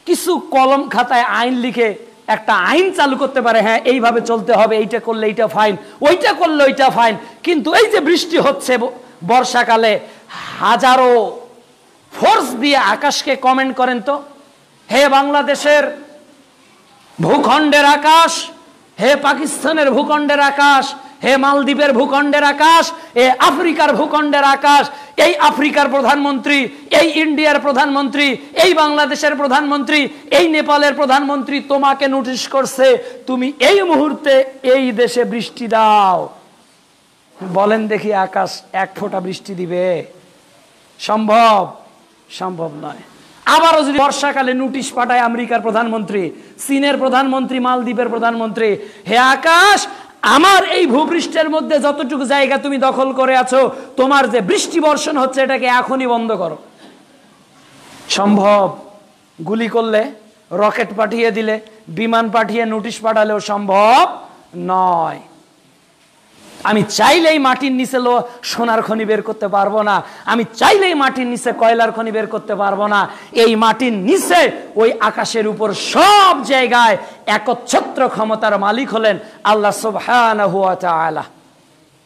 কিছু কলম খাতায় আইন লিখে একটা আইন চালু করতে পারে, হ্যাঁ এইভাবে চলতে হবে, এইটা করলে এইটা ফাইন, ওইটা করলে ওইটা ফাইন। কিন্তু এই যে বৃষ্টি হচ্ছে বর্ষাকালে, হাজারো ফোর্স দিয়ে আকাশকে কমেন্ট করেন তো, হে বাংলাদেশের ভূখণ্ডের আকাশ, হে পাকিস্তানের ভূখণ্ডের আকাশ, হে মালদ্বীপের ভূখণ্ডের আকাশ, এ আফ্রিকার ভূখণ্ডের আকাশ, এই আফ্রিকার প্রধানমন্ত্রী, এই ইন্ডিয়ার প্রধানমন্ত্রী, এই বাংলাদেশের প্রধানমন্ত্রী, এই নেপালের প্রধানমন্ত্রী তোমাকে নোটিশ করছে তুমি এই মুহূর্তে এই দেশে বৃষ্টি দাও। বলেন দেখি আকাশ এক ফোঁটা বৃষ্টি দিবে? সম্ভব? সম্ভব নয়। আবারও যদি বর্ষাকালে নোটিশ পাঠায় আমেরিকার প্রধানমন্ত্রী, চীনের প্রধানমন্ত্রী, মালদ্বীপের প্রধানমন্ত্রী, হে আকাশ আমার এই ভূপৃষ্ঠের মধ্যে যতটুকু জায়গা তুমি দখল করে আছো, তোমার যে বৃষ্টি বর্ষণ হচ্ছে এটাকে এখনই বন্ধ করো। সম্ভব? গুলি করলে, রকেট পাঠিয়ে দিলে, বিমান পাঠিয়ে নোটিশ পাঠালেও সম্ভব নয়। আমি চাইলেই মাটির নিচে সোনার খনি বের করতে পারবো না, আমি চাইলেই মাটির নিচে কয়লার খনি বের করতে পারবো না। এই মাটির নিচে ওই আকাশের উপর সব জায়গায় একচ্ছত্র ক্ষমতার মালিক হলেন আল্লাহ সুবহানাহু ওয়া তাআলা।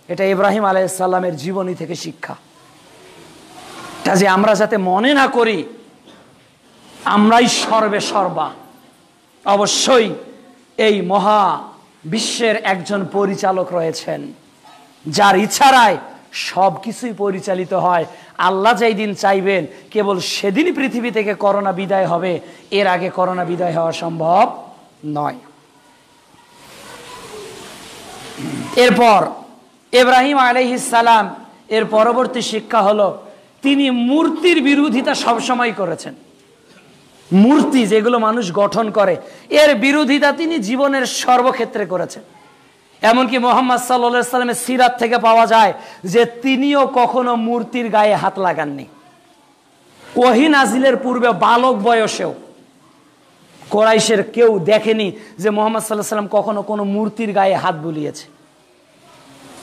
এটা ইব্রাহিম আলাইহিস সালামের জীবনী থেকে শিক্ষা। কাজে আমরা যাতে মনে না করি আমরাই সর্বে সর্বা। অবশ্যই এই মহা বিশ্বের একজন পরিচালক রয়েছেন, যার ইচ্ছারায় সবকিছুই পরিচালিত হয়। আল্লাহ যেই দিন চাইবেন কেবল সেদিনই পৃথিবী থেকে করোনা বিদায় হবে, এর আগে করোনা বিদায় হওয়া সম্ভব নয়। এরপর ইব্রাহিম আলাইহিস সালাম এর পরবর্তী শিক্ষা হলো তিনি মূর্তির বিরোধিতা সবসময় করেছেন। মূর্তি যেগুলো মানুষ গঠন করে এর বিরোধিতা তিনি জীবনের সর্বক্ষেত্রে করেছেন। এমনকি মুহাম্মদ সাল্লাল্লাহু আলাইহি সাল্লামের সিরাত থেকে পাওয়া যায় যে তিনিও কখনো মূর্তির গায়ে হাত লাগাননি। ওহী নাজিলের পূর্বে বালক বয়সেও কুরাইশের কেউ দেখেনি যে মুহাম্মদ সাল্লাল্লাহু আলাইহি সাল্লাম কখনো কোনো মূর্তির গায়ে হাত বুলিয়েছে।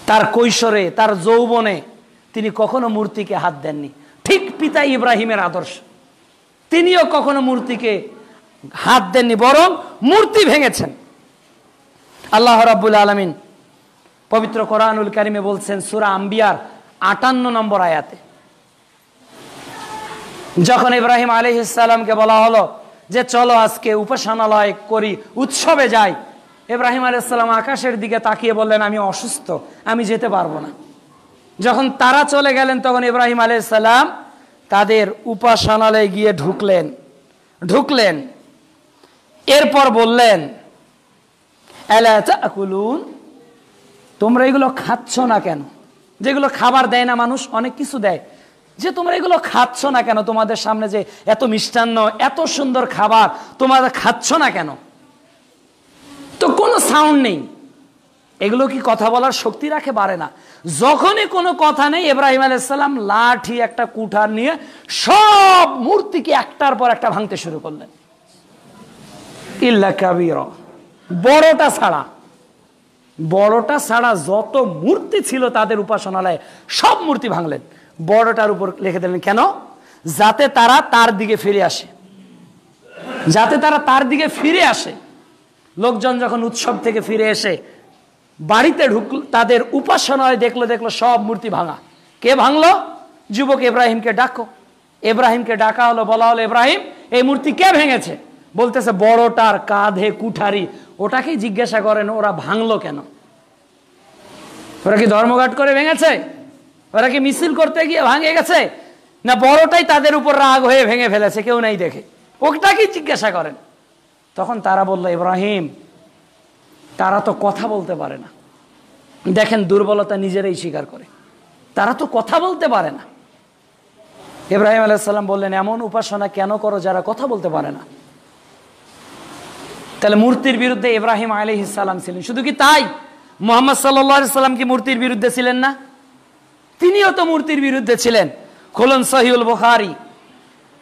তার কৈশোরে, তার যৌবনে তিনি কখনো মূর্তিকে হাত দেননি। ঠিক পিতা ইব্রাহিমের আদর্শ, তিনিও কখনো মূর্তিকে হাত দেননি, বরং মূর্তি ভেঙেছেন। আল্লাহ রাব্বুল আলামিন পবিত্র কোরআনুল কারিমে বলছেন সূরা আম্বিয়ার ৫৮ নম্বর আয়াতে, যখন ইব্রাহিম আলাইহিস সালামকে বলা হলো যে চলো আজকে উপাসনালয় করি, উৎসবে যাই, ইব্রাহিম আলাইহিস সালাম আকাশের দিকে তাকিয়ে বললেন আমি অসুস্থ, আমি যেতে পারবো না। যখন তারা চলে গেলেন তখন ইব্রাহিম আলাইহিস সালাম তাদের উপাসনালয়ে গিয়ে ঢুকলেন। এরপর বললেন আলা তাকুলুন, তোমরা এগুলো খাচ্ছ না কেন? যেগুলো খাবার দেয় না মানুষ, অনেক কিছু দেয়, যে তোমরা এগুলো খাচ্ছ না কেন? তোমাদের সামনে যে এত মিষ্টান্ন, এত সুন্দর খাবার, তোমরা খাচ্ছ না কেন? তো কোনো সাউন্ড নেই। এগুলো কি কথা বলার শক্তি রাখে? পারে না। যখনই কোনো কথা নেই ইব্রাহিম আলাইহিস সালাম লাঠি একটা কুঠার নিয়ে সব মূর্তিকে একটার পর একটা ভাঙতে শুরু করলেন, ইল্লা কাবীরা, বড়টা ছাড়া যত মূর্তি ছিল তাদের উপাসনালয়ে সব মূর্তি ভাঙলেন। বড়টার উপর লিখে দিলেন, কেন? যাতে তারা তার দিকে ফিরে আসে। লোকজন যখন উৎসব থেকে ফিরে এসে বাড়িতে ঢুকল, তাদের উপাসনায় দেখলো সব মূর্তি ভাঙা। কে ভাঙলো? যুবক ইব্রাহিমকে ডাকো। ইব্রাহিমকে ডাকা হলো, বলা হলো ইব্রাহিম এই মূর্তি কে ভেঙেছে? বলতেছে বড়টার কাঁধে কুঠারি। ওটাকেই জিজ্ঞাসা করেন ওরা ভাঙলো কেন? ওরা কি ধর্মঘট করে ভেঙেছে? ওরা কি মিছিল করতে গিয়ে ভাঙে গেছে? না বড়টাই তাদের উপর রাগ হয়ে ভেঙে ফেলেছে, কেউ নাই দেখে, ওটাকেই জিজ্ঞাসা করেন। তখন তারা বলল, ইব্রাহিম তারা তো কথা বলতে পারে না। দেখেন দুর্বলতা নিজেরাই স্বীকার করে, তারা তো কথা বলতে পারে না। ইব্রাহিম আলাইহিস সালাম বললেন, এমন উপাসনা কেন করো যারা কথা বলতে পারে না? তাহলে মূর্তির বিরুদ্ধে ইব্রাহিম আলাইহিস সালাম ছিলেন। শুধু কি তাই, মুহাম্মদ সাল্লাল্লাহু আলাইহি সাল্লাম কি মূর্তির বিরুদ্ধে ছিলেন না? তিনিও তো মূর্তির বিরুদ্ধে ছিলেন। খুলুন সহিহুল বুখারী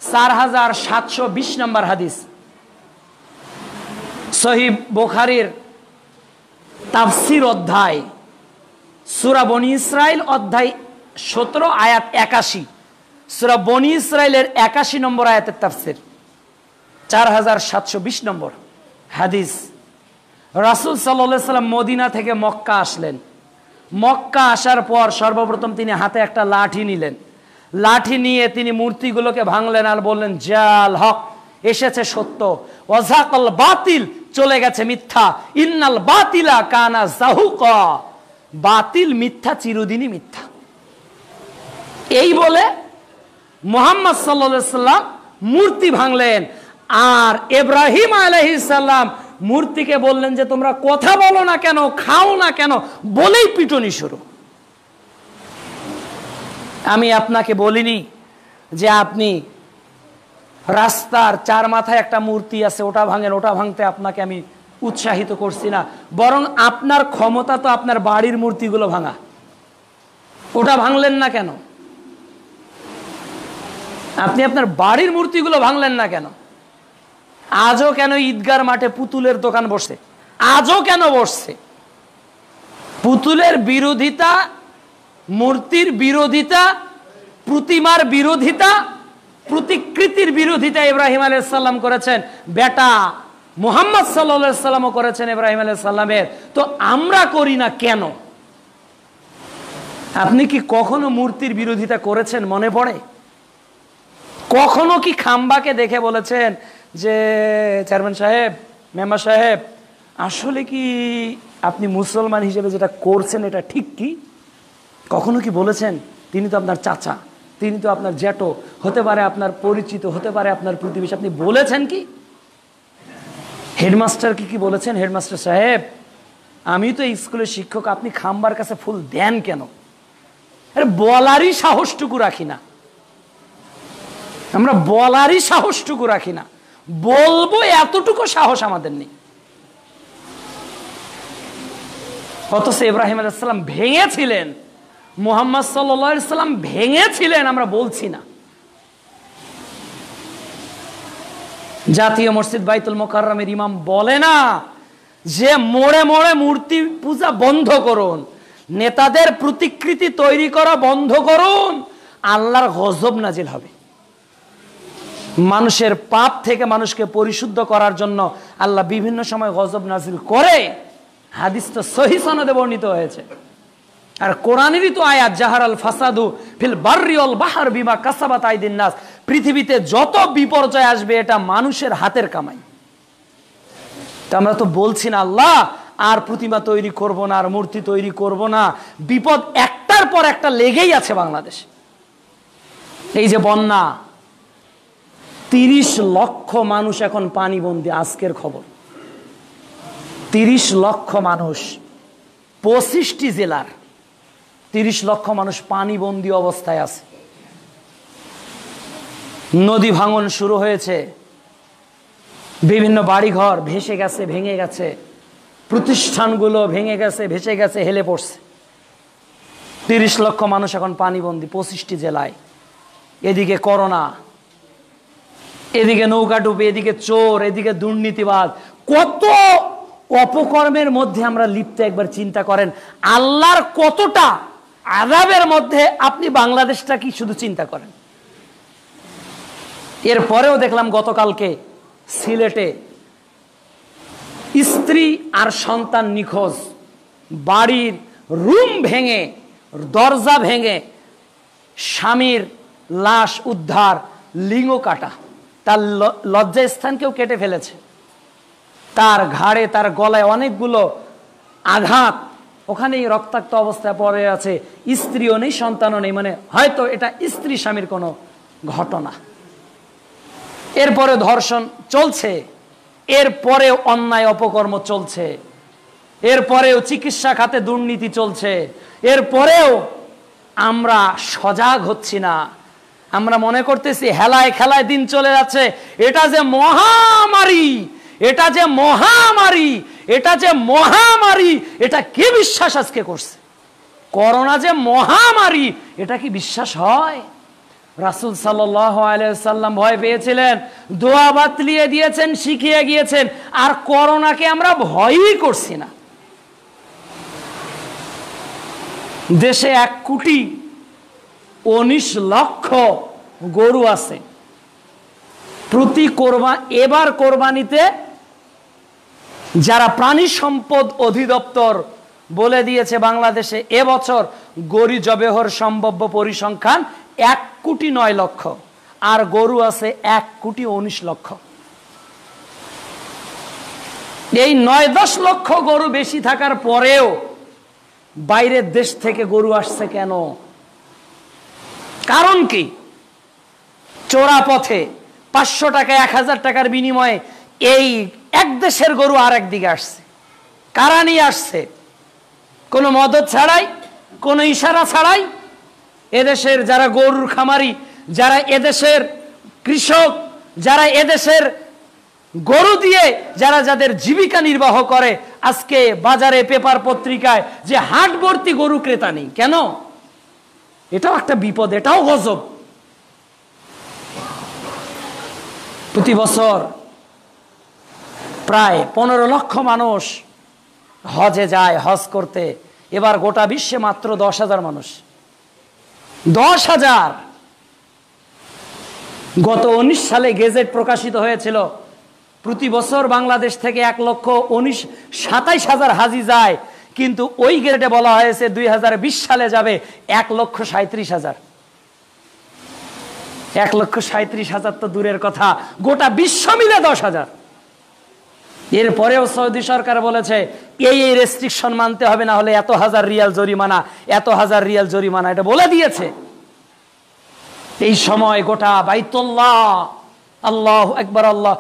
4720 নম্বর হাদিস। সহিহ বুখারীর তাফসীর অধ্যায়, সূরা বনী ইসরাইল অধ্যায় 17 আয়াত 81, সূরা বনী ইসরাইলের 81 নম্বর আয়াতের তাফসীর, 4720 নম্বর হাদিস। রাসূল সাল্লাল্লাহু আলাইহি সাল্লাম মদিনা থেকে মক্কা আসলেন। মক্কা আসার পর সর্বপ্রথম তিনি হাতে একটা লাঠি নিলেন। লাঠি নিয়ে তিনি মূর্তিগুলোকে ভাঙলেন আর বললেন, জাল হক, এসেছে সত্য, ওয়াজাকাল বাতিল, চলে গেছে মিথ্যা, ইন্নাল বাতিলা কানা জাহুকা, বাতিল মিথ্যা চিরদিনই মিথ্যা। এই বলে মুহাম্মদ সাল্লাল্লাহু আলাইহি সাল্লাম মূর্তি ভাঙলেন। আর ইব্রাহিম আলাইহিস সালাম মূর্তিকে বললেন যে তোমরা কথা বলো না কেন, খাও না কেন, বলেই পিটুনি শুরু। আমি আপনাকে বলিনি যে আপনি রাস্তার চার মাথায় একটা মূর্তি আছে ওটা ভাঙেন, ওটা ভাঙতে আপনাকে আমি উৎসাহিত করছি না, বরং আপনার ক্ষমতা তো আপনার বাড়ির মূর্তিগুলো ভাঙা, ওটা ভাঙলেন না কেন? আপনি আপনার বাড়ির মূর্তিগুলো ভাঙলেন না কেন? আজও কেন ঈদগার মাঠে পুতুলের দোকান বসে? আজও কেন বসছে? পুতুলের বিরোধিতা, মূর্তির বিরোধিতা, প্রতিমার বিরোধিতা, প্রতিকৃতির বিরোধিতা ইব্রাহিম আলাইহিস সালাম করেছেন, বেটা মুহাম্মদ সাল্লাল্লাহু আলাইহি সাল্লামও করেছেন ইব্রাহিম আলাইহিস সালামের। তো আমরা করি না কেন? আপনি কি কখনো মূর্তির বিরোধিতা করেছেন? মনে পড়ে? কখনো কি খাম্বাকে দেখে বলেছেন যে চেয়ারম্যান সাহেব, মেম্বার সাহেব, আসলে কি আপনি মুসলমান হিসেবে যেটা করছেন এটা ঠিক কি? কখনো কি বলেছেন? তিনি তো আপনার চাচা, তিনি তো আপনার জ্যাঠো, হতে পারে আপনার পরিচিত, হতে পারে আপনার প্রতিবেশী, আপনি বলেছেন কি? হেডমাস্টার কি বলেছেন, হেডমাস্টার সাহেব আমি তো এই স্কুলের শিক্ষক, আপনি খাম্বার কাছে ফুল দেন কেন? আরে বলারই সাহসটুকু রাখি না আমরা, বলারই সাহসটুকু রাখি না, বলবো এতটুকু সাহস আমাদের নেই। অথচ ইব্রাহিম আলাইহিস সালাম ভেঙেছিলেন, মুহাম্মদ সাল্লাল্লাহু আলাইহি সাল্লাম ভেঙেছিলেন, আমরা বলছি না। জাতীয় মসজিদ বাইতুল মুকাররমের ইমাম বলে না যে মোড়ে মোড়ে মূর্তি পূজা বন্ধ করুন, নেতাদের প্রতিকৃতি তৈরি করা বন্ধ করুন, আল্লাহর গজব নাজিল হবে। মানুষের পাপ থেকে মানুষকে পরিশুদ্ধ করার জন্য আল্লাহ বিভিন্ন সময় গজব নাজিল করে, হাদিস তো সহিহ সনদে বর্ণিত হয়েছে। আর কোরআনেরই তো আয়াত, জাহারাল ফাসাদু ফিল বাররি ওয়াল বাহর বিমা কাসাবাত আইদিন নাস, পৃথিবীতে যত বিপর্যয় আসবে এটা মানুষের হাতের কামাই। তা আমরা তো বলছি না আল্লাহ আর প্রতিমা তৈরি করব না, আর মূর্তি তৈরি করব না। বিপদ একটার পর একটা লেগেই আছে বাংলাদেশ। এই যে বন্যা, 30 লক্ষ মানুষ এখন পানিবন্দী, আজকের খবর। 30 লক্ষ মানুষ, 25টি জেলার 30 লক্ষ মানুষ পানিবন্দী অবস্থায় আছে। নদী ভাঙন শুরু হয়েছে, বিভিন্ন বাড়িঘর ভেসে গেছে, ভেঙে গেছে, প্রতিষ্ঠানগুলো ভেঙে গেছে, ভেসে গেছে, হেলে পড়ছে। 30 লক্ষ মানুষ এখন পানিবন্দী 25টি জেলায়। এদিকে করোনা, এদিকে নৌকাডুবি, এদিকে চোর, এদিকে দুর্নীতিবাদ, কত অপকর্মের মধ্যে আমরা লিপ্ত। একবার চিন্তা করেন আল্লাহর কতটা আযাবের মধ্যে আপনি বাংলাদেশটা কি শুধু চিন্তা করেন। এরপরেও দেখলাম গতকালকে সিলেটে স্ত্রী আর সন্তান নিখোঁজ, বাড়ির রুম ভেঙে, দরজা ভেঙে স্বামীর লাশ উদ্ধার, লিঙ্গ কাটা, তার লজ্জাস্থানকেও কেটে ফেলেছে, তার ঘাড়ে তার গলায় অনেকগুলো আঘাত, ওখানেই রক্তাক্ত অবস্থায় পড়ে আছে, স্ত্রীও নেই, সন্তানও নেই। মানে হয়তো এটা স্ত্রী স্বামীর কোনো ঘটনা। এরপরে ধর্ষণ চলছে, এরপরেও অন্যায় অপকর্ম চলছে, এরপরেও চিকিৎসা খাতে দুর্নীতি চলছে, এরপরেও আমরা সজাগ হচ্ছি না। আমরা মনে করতেছি হেলায় খেলায় দিন চলে যাচ্ছে। এটা যে মহামারী, এটা যে মহামারী, এটা যে মহামারী, এটা কে বিশ্বাস আজকে করছে? করোনা যে মহামারী, এটা কি বিশ্বাস হয়? রাসূল সাল্লাল্লাহু আলাইহি সাল্লাম ভয় পেয়েছিলেন, দোয়া বাতলিয়ে দিয়েছেন, শিখিয়ে গিয়েছেন, আর করোনাকে আমরা ভয়ই করছি না। দেশে 1,19,00,000 গরু আছে। প্রতি এবার কোরবানিতে যারা প্রাণী সম্পদ অধিদপ্তর বলে দিয়েছে বাংলাদেশে এবছর গরু জবেহর সম্ভাব্য পরিসংখ্যান 1,09,00,000, আর গরু আছে 1,19,00,000। এই 9-10 লক্ষ গরু বেশি থাকার পরেও বাইরের দেশ থেকে গরু আসছে কেন? কারণ কি? চোরা পথে 500 টাকা 1000 টাকার বিনিময়ে এই এক দেশের গরু আর একদিকে আসছে। কারা নিয়ে আসছে? কোনো মদত ছাড়াই, কোনো ইশারা ছাড়াই। এদেশের যারা গরুর খামারি, যারা এদেশের কৃষক, যারা এদেশের গরু দিয়ে যাদের জীবিকা নির্বাহ করে, আজকে বাজারে পেপার পত্রিকায় যে হাট ভর্তি গরু ক্রেতা নেই কেন? এটাও একটা বিপদ, এটাও গজব। প্রতি বছর প্রায় 15 লক্ষ মানুষ হজে যায়, হজ করতে। এবার গোটা বিশ্বে মাত্র 10,000 মানুষ। 10,000। গত 19 সালে গেজেট প্রকাশিত হয়েছিল, প্রতি বছর বাংলাদেশ থেকে 1,27,000 হাজি যায়, কিন্তু ওই গেজেটে বলা হয়েছে 2020 সালে যাবে 1,37,000। 1,37,000 তো দূরের কথা, গোটা বিশ্ব মিলে 10,000। এরপরেও সৌদি সরকার বলেছে এই রেস্ট্রিকশন মানতে হবে, না হলে এত হাজার রিয়াল জরিমানা, এত হাজার রিয়াল জরিমানা, এটা বলে দিয়েছে। এই সময় গোটা বাইতুল্লাহ, আল্লাহু আকবার, আল্লাহ,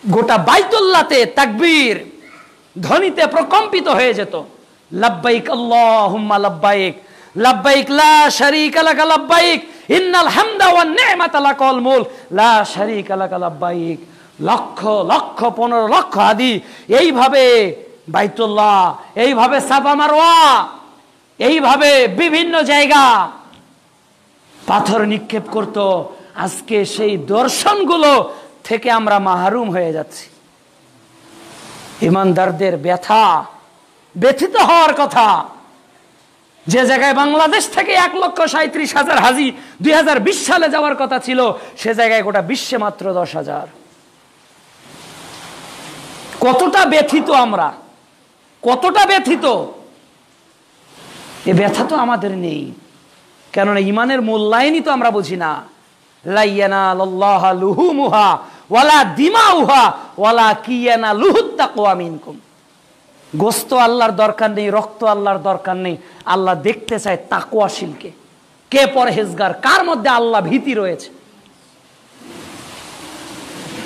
গোটা বাইতুল্লাহতে তাকবীর ধ্বনিতে প্রকম্পিত হয়ে যেত। লাব্বাইক আল্লাহুম্মা লাব্বাইক, লাব্বাইক লা শারীকা লাকা লাব্বাইক, ইন্নাল হামদা ওয়ান নি'মাতা লাকাল মুলক, লা শারীকা লাকা লাব্বাইক। লক্ষ লক্ষ 15 লক্ষ হাজি এইভাবে বাইতুল্লাহ, এইভাবে সাফা মারওয়া, এইভাবে বিভিন্ন জায়গা পাথর নিক্ষেপ করত। আজকে সেই দর্শনগুলো থেকে আমরা মাহরুম হয়ে যাচ্ছি। ইমানদারদের ব্যথিত হওয়ার কথা। যে জায়গায় বাংলাদেশ থেকে 1,37,000 হাজি 2020 সালে যাওয়ার কথা ছিল, সে জায়গায় গোটা বিশ্বে মাত্র 10,000। কতটা ব্যথিত আমরা, কতটা ব্যথিত! এ ব্যথা তো আমাদের নেই, কেননা ইমানের মূল্যায়নই তো আমরা বুঝি না। লা ইয়ানালুল্লাহা লুহুমুহা ওয়ালা দিমাউহা ওয়ালাকিন ইয়ানালুহুত তাকওয়া মিনকুম। গোশত আল্লাহর দরকার নেই, রক্ত আল্লাহর দরকার নেই। আল্লাহ দেখতে চায় তাকওয়াশীলকে, কে পরহেজগার, কার মধ্যে আল্লাহ ভীতি রয়েছে।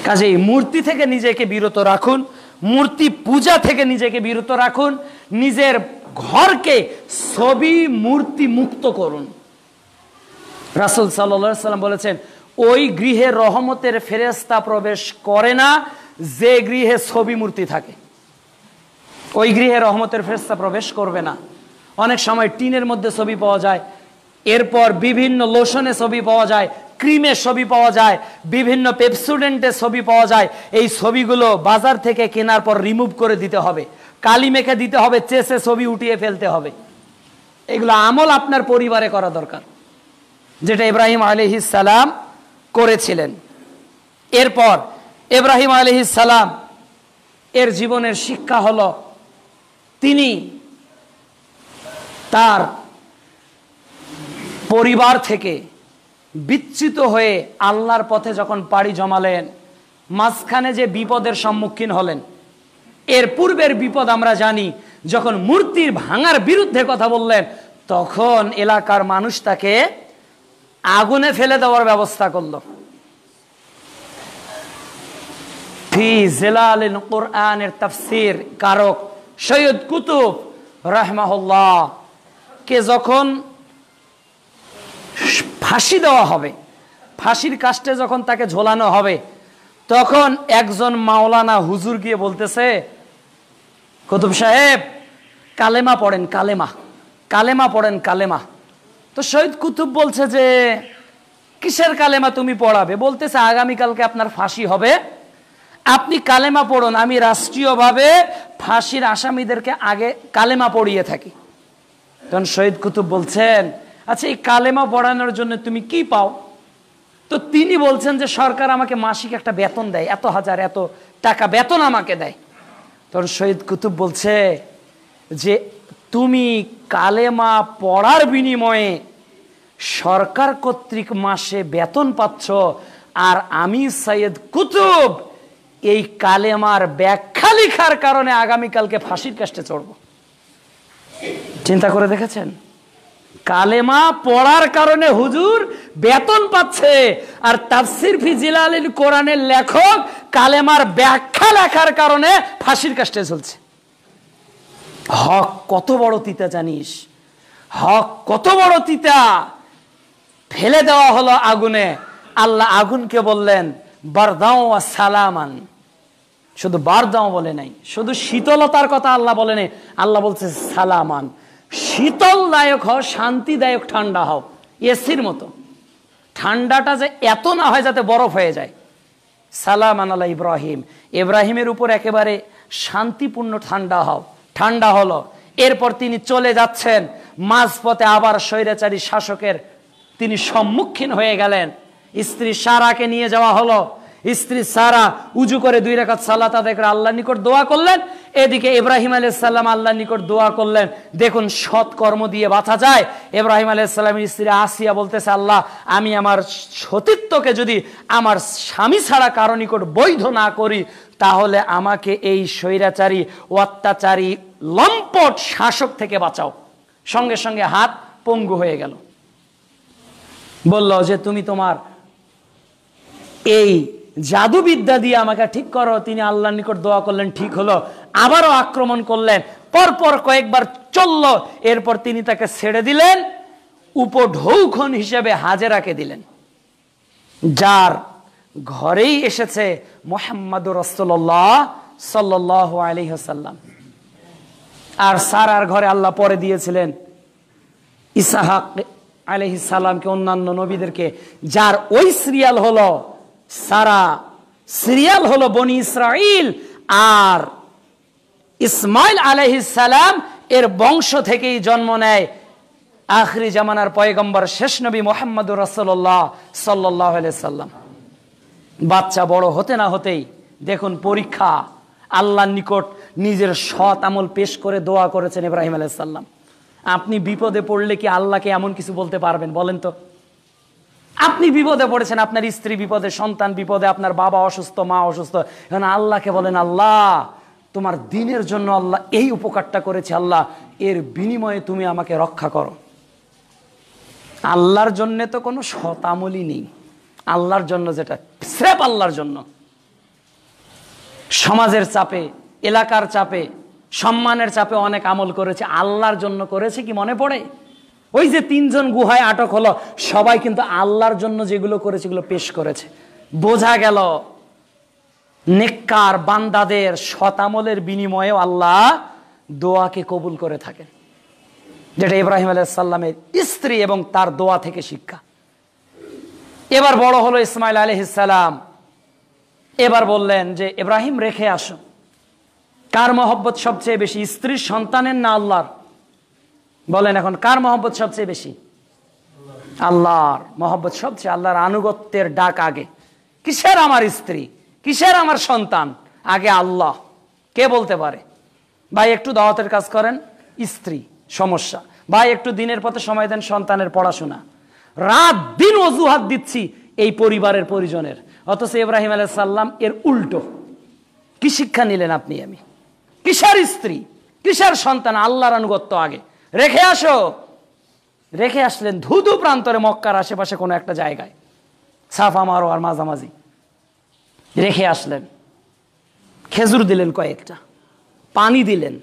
কাজেই মূর্তি থেকে নিজেকে বিরত রাখুন, মূর্তি পূজা থেকে নিজেকে বিরত রাখুন, নিজের ঘরকে ছবি মূর্তি মুক্ত করুন। রাসূল সাল্লাল্লাহু আলাইহি ওয়াসাল্লাম বলেছেন, ওই গৃহে রহমতের ফেরেশতা প্রবেশ করে না যে গৃহে ছবি মূর্তি থাকে। ওই গৃহে রহমতের ফেরেশতা প্রবেশ করবে না। অনেক সময় টিনের মধ্যে ছবি পাওয়া যায়, এরপর বিভিন্ন লোশনে ছবি পাওয়া যায়, ক্রিমের ছবি পাওয়া যায়, বিভিন্ন পেপসুডেন্টের ছবি পাওয়া যায়। এই ছবিগুলো বাজার থেকে কেনার পর রিমুভ করে দিতে হবে, কালি মেখে দিতে হবে, চেসে ছবি উঠিয়ে ফেলতে হবে। এগুলো আমল আপনার পরিবারে করা দরকার, যেটা ইব্রাহিম আলাইহিস সালাম করেছিলেন। এরপর ইব্রাহিম আলাইহিস সালাম এর জীবনের শিক্ষা হলো, তিনি তার পরিবার থেকে বিচ্যুত হয়ে আল্লাহর পথে যখন পাড়ি জমালেন, মাঝখানে যে বিপদের সম্মুখীন হলেন। এর পূর্বের বিপদ আমরা জানি, যখন মূর্তির ভাঙার বিরুদ্ধে কথা বললেন, তখন এলাকার মানুষ তাকে আগুনে ফেলে দেওয়ার ব্যবস্থা করলো। ফি জিলালিল কুরআনের তাফসীর কারক সৈয়দ কুতুব রাহমাহুল্লাহ কে যখন ফাঁসি দেওয়া হবে, ফাঁসির কাস্টে যখন তাকে ঝোলানো হবে, তখন একজন মাওলানা হুজুর গিয়ে বলতেছে, কুতুব সাহেব কালেমা পড়েন, কালেমা কালেমা পড়েন, কালেমা। তো শহীদ কুতুব বলছে যে কিসের কালেমা তুমি পড়াবে? বলতেছে আগামীকালকে আপনার ফাঁসি হবে, আপনি কালেমা পড়ুন, আমি রাষ্ট্রীয়ভাবে ফাঁসির আসামিদেরকে আগে কালেমা পড়িয়ে থাকি। তখন শহীদ কুতুব বলছেন, আচ্ছা এই কালেমা পড়ানোর জন্য তুমি কি পাও? তো তিনি বলছেন যে সরকার আমাকে মাসিক একটা বেতন দেয়, এত হাজার এত টাকা বেতন আমাকে দেয়। তখন শহীদ কুতুব বলছে যে তুমি কালেমা পড়ার বিনিময়ে সরকার কর্তৃক মাসে বেতন পাচ্ছ, আর আমি সৈয়দ কুতুব এই কালেমার ব্যাখ্যা লেখার কারণে আগামীকালকে ফাঁসির কাস্টে চড়ব। চিন্তা করে দেখেছেন? কালেমা পড়ার কারণে হুজুর বেতন পাচ্ছে, আর তাফসীর ফি জিলালিল কোরআনের লেখক কালেমার ব্যাখ্যা লেখার কারণে ফাঁসির কাস্টে চলছে। হক কত বড় তিতা জানিস? হক কত বড় তিতা! ফেলে দেওয়া হলো আগুনে। আল্লাহ আগুনকে বললেন বারদাও ওয়া সালামান। শুধু বারদাও বলে নাই, শুধু শীতলতার কথা আল্লাহ বলে নাই, আল্লাহ বলছে সালামান, শীতলদায়ক হও, শান্তিদায়ক ঠান্ডা হও, এসির মতো। ঠান্ডাটা যে এত না হয় যাতে বরফ হয়ে যায়। সালামান আলা ইব্রাহিম, ইব্রাহিমের উপর একেবারে শান্তিপূর্ণ ঠান্ডা হও। ঠান্ডা হলো। এরপর তিনি চলে যাচ্ছেন, মাঝপথে আবার স্বৈরাচারী শাসকের তিনি সম্মুখীন হয়ে গেলেন। স্ত্রী সারাকে নিয়ে যাওয়া হলো। স্ত্রী সারা উজু করে 2 রাকাত সালাত আদায় করে আল্লাহর নিকট দোয়া করলেন। এদিকে ইব্রাহিম আলাইহিস সালাম আল্লাহর নিকট দোয়া করলেন। দেখুন সৎ কর্ম দিয়ে বাঁচা যায়। ইব্রাহিম আলাইহিস সালামের স্ত্রী আসিয়া বলতেছে, আল্লাহ আমি আমার সতীত্বকে যদি আমার স্বামী ছাড়া কারো নিকট বৈধ না করি, তাহলে আমাকে এই স্বৈরাচারী অত্যাচারী লম্পট শাসক থেকে বাঁচাও। সঙ্গে সঙ্গে হাত পঙ্গু হয়ে গেল। বলল যে তুমি তোমার এই জাদুবিদ্যা দিয়ে আমাকে ঠিক করো। তিনি আল্লাহর নিকট দোয়া করলেন, ঠিক হলো। আবারও আক্রমণ করলেন, পরপর কয়েকবার চলল। এরপর তিনি তাকে ছেড়ে দিলেন, উপঢৌকন হিসেবে হাজেরাকে দিলেন, যার ঘরেই এসেছে মুহাম্মদুর রাসূলুল্লাহ সাল্লাল্লাহু আলাইহি ওয়াসাল্লাম। আর সারার ঘরে আল্লাহ পরে দিয়েছিলেন ইসহাক আলাইহিস সালামকে, অন্যান্য নবীদেরকে, যার ওই সিরিয়াল হলো সারা, সিরিয়াল হলো বনি ইসরাইল। আর ইসমাইল আলাইহিস সালাম এর বংশ থেকেই জন্ম নেয় আখরি জামানার পয়গম্বর শেষ নবী মুহাম্মদুর রাসূলুল্লাহ সাল্লাল্লাহু আলাইহি সাল্লাম। বাচ্চা বড় হতে না হতেই দেখুন পরীক্ষা। আল্লাহর নিকট নিজের সৎ আমল পেশ করে দোয়া করেছেন ইব্রাহিম আলাইহিস সালাম। আপনি বিপদে পড়লে কি আল্লাহকে এমন কিছু বলতে পারবেন? বলেন তো। আপনি বিপদে পড়েছেন, আপনার স্ত্রী বিপদে, সন্তান বিপদে, আপনার বাবা অসুস্থ, মা অসুস্থ, এখন আল্লাহকে বলেন, আল্লাহ তোমার দ্বীনের জন্য আল্লাহ এই উপকারটা করেছে, আল্লাহ এর বিনিময়ে তুমি আমাকে রক্ষা করো। আল্লাহর জন্য তো কোনো সৎ আমলই নেই। আল্লাহর জন্য যেটা স্রেফ আল্লাহর জন্য। সমাজের চাপে, এলাকার চাপে, সম্মানের চাপে অনেক আমল করেছে, আল্লাহর জন্য করেছে কি মনে পড়ে? ওই যে 3 জন গুহায় আটক হলো, সবাই কিন্তু আল্লাহর জন্য যেগুলো করেছে এগুলো পেশ করেছে। বোঝা গেল নেককার বান্দাদের সৎ আমলের বিনিময়েও আল্লাহ দোয়াকে কবুল করে থাকেন, যেটা ইব্রাহিম আলাইহিস সালামের স্ত্রী এবং তার দোয়া থেকে শিক্ষা। এবার বড় হলো ইসমাইল আলাইহিস সালাম। এবার বললেন যে ইব্রাহিম রেখে আসো। কার মহব্বত সবচেয়ে বেশি, স্ত্রীর, সন্তানের না আল্লাহর? বলেন এখন কার মহব্বত সবচেয়ে বেশি? আল্লাহর মহব্বত সবচেয়ে। আল্লাহর আনুগত্যের ডাক আগে। কিসের আমার স্ত্রী, কিসের আমার সন্তান, আগে আল্লাহ। কে বলতে পারে ভাই একটু দাওয়াতের কাজ করেন, স্ত্রী সমস্যা, ভাই একটু দিনের পথে সময় দেন, সন্তানের পড়াশোনা, রাত দিন অজুহাত দিচ্ছি এই পরিবারের পরিজনের। অথচ ইব্রাহিম আলাইহিস সালাম এর উল্টো। কি শিক্ষা নিলেন আপনি আমি? কিসের স্ত্রী, কিসের সন্তান, আল্লাহর আনুগত্য আগে। রেখে আসো। রেখে আসলেন ধুধু প্রান্তরে, মক্কার আশেপাশে কোনো একটা জায়গায়, সাফা মারোয়ার মাঝামাঝি রেখে আসলেন। খেজুর দিলেন কয়েকটা, পানি দিলেন,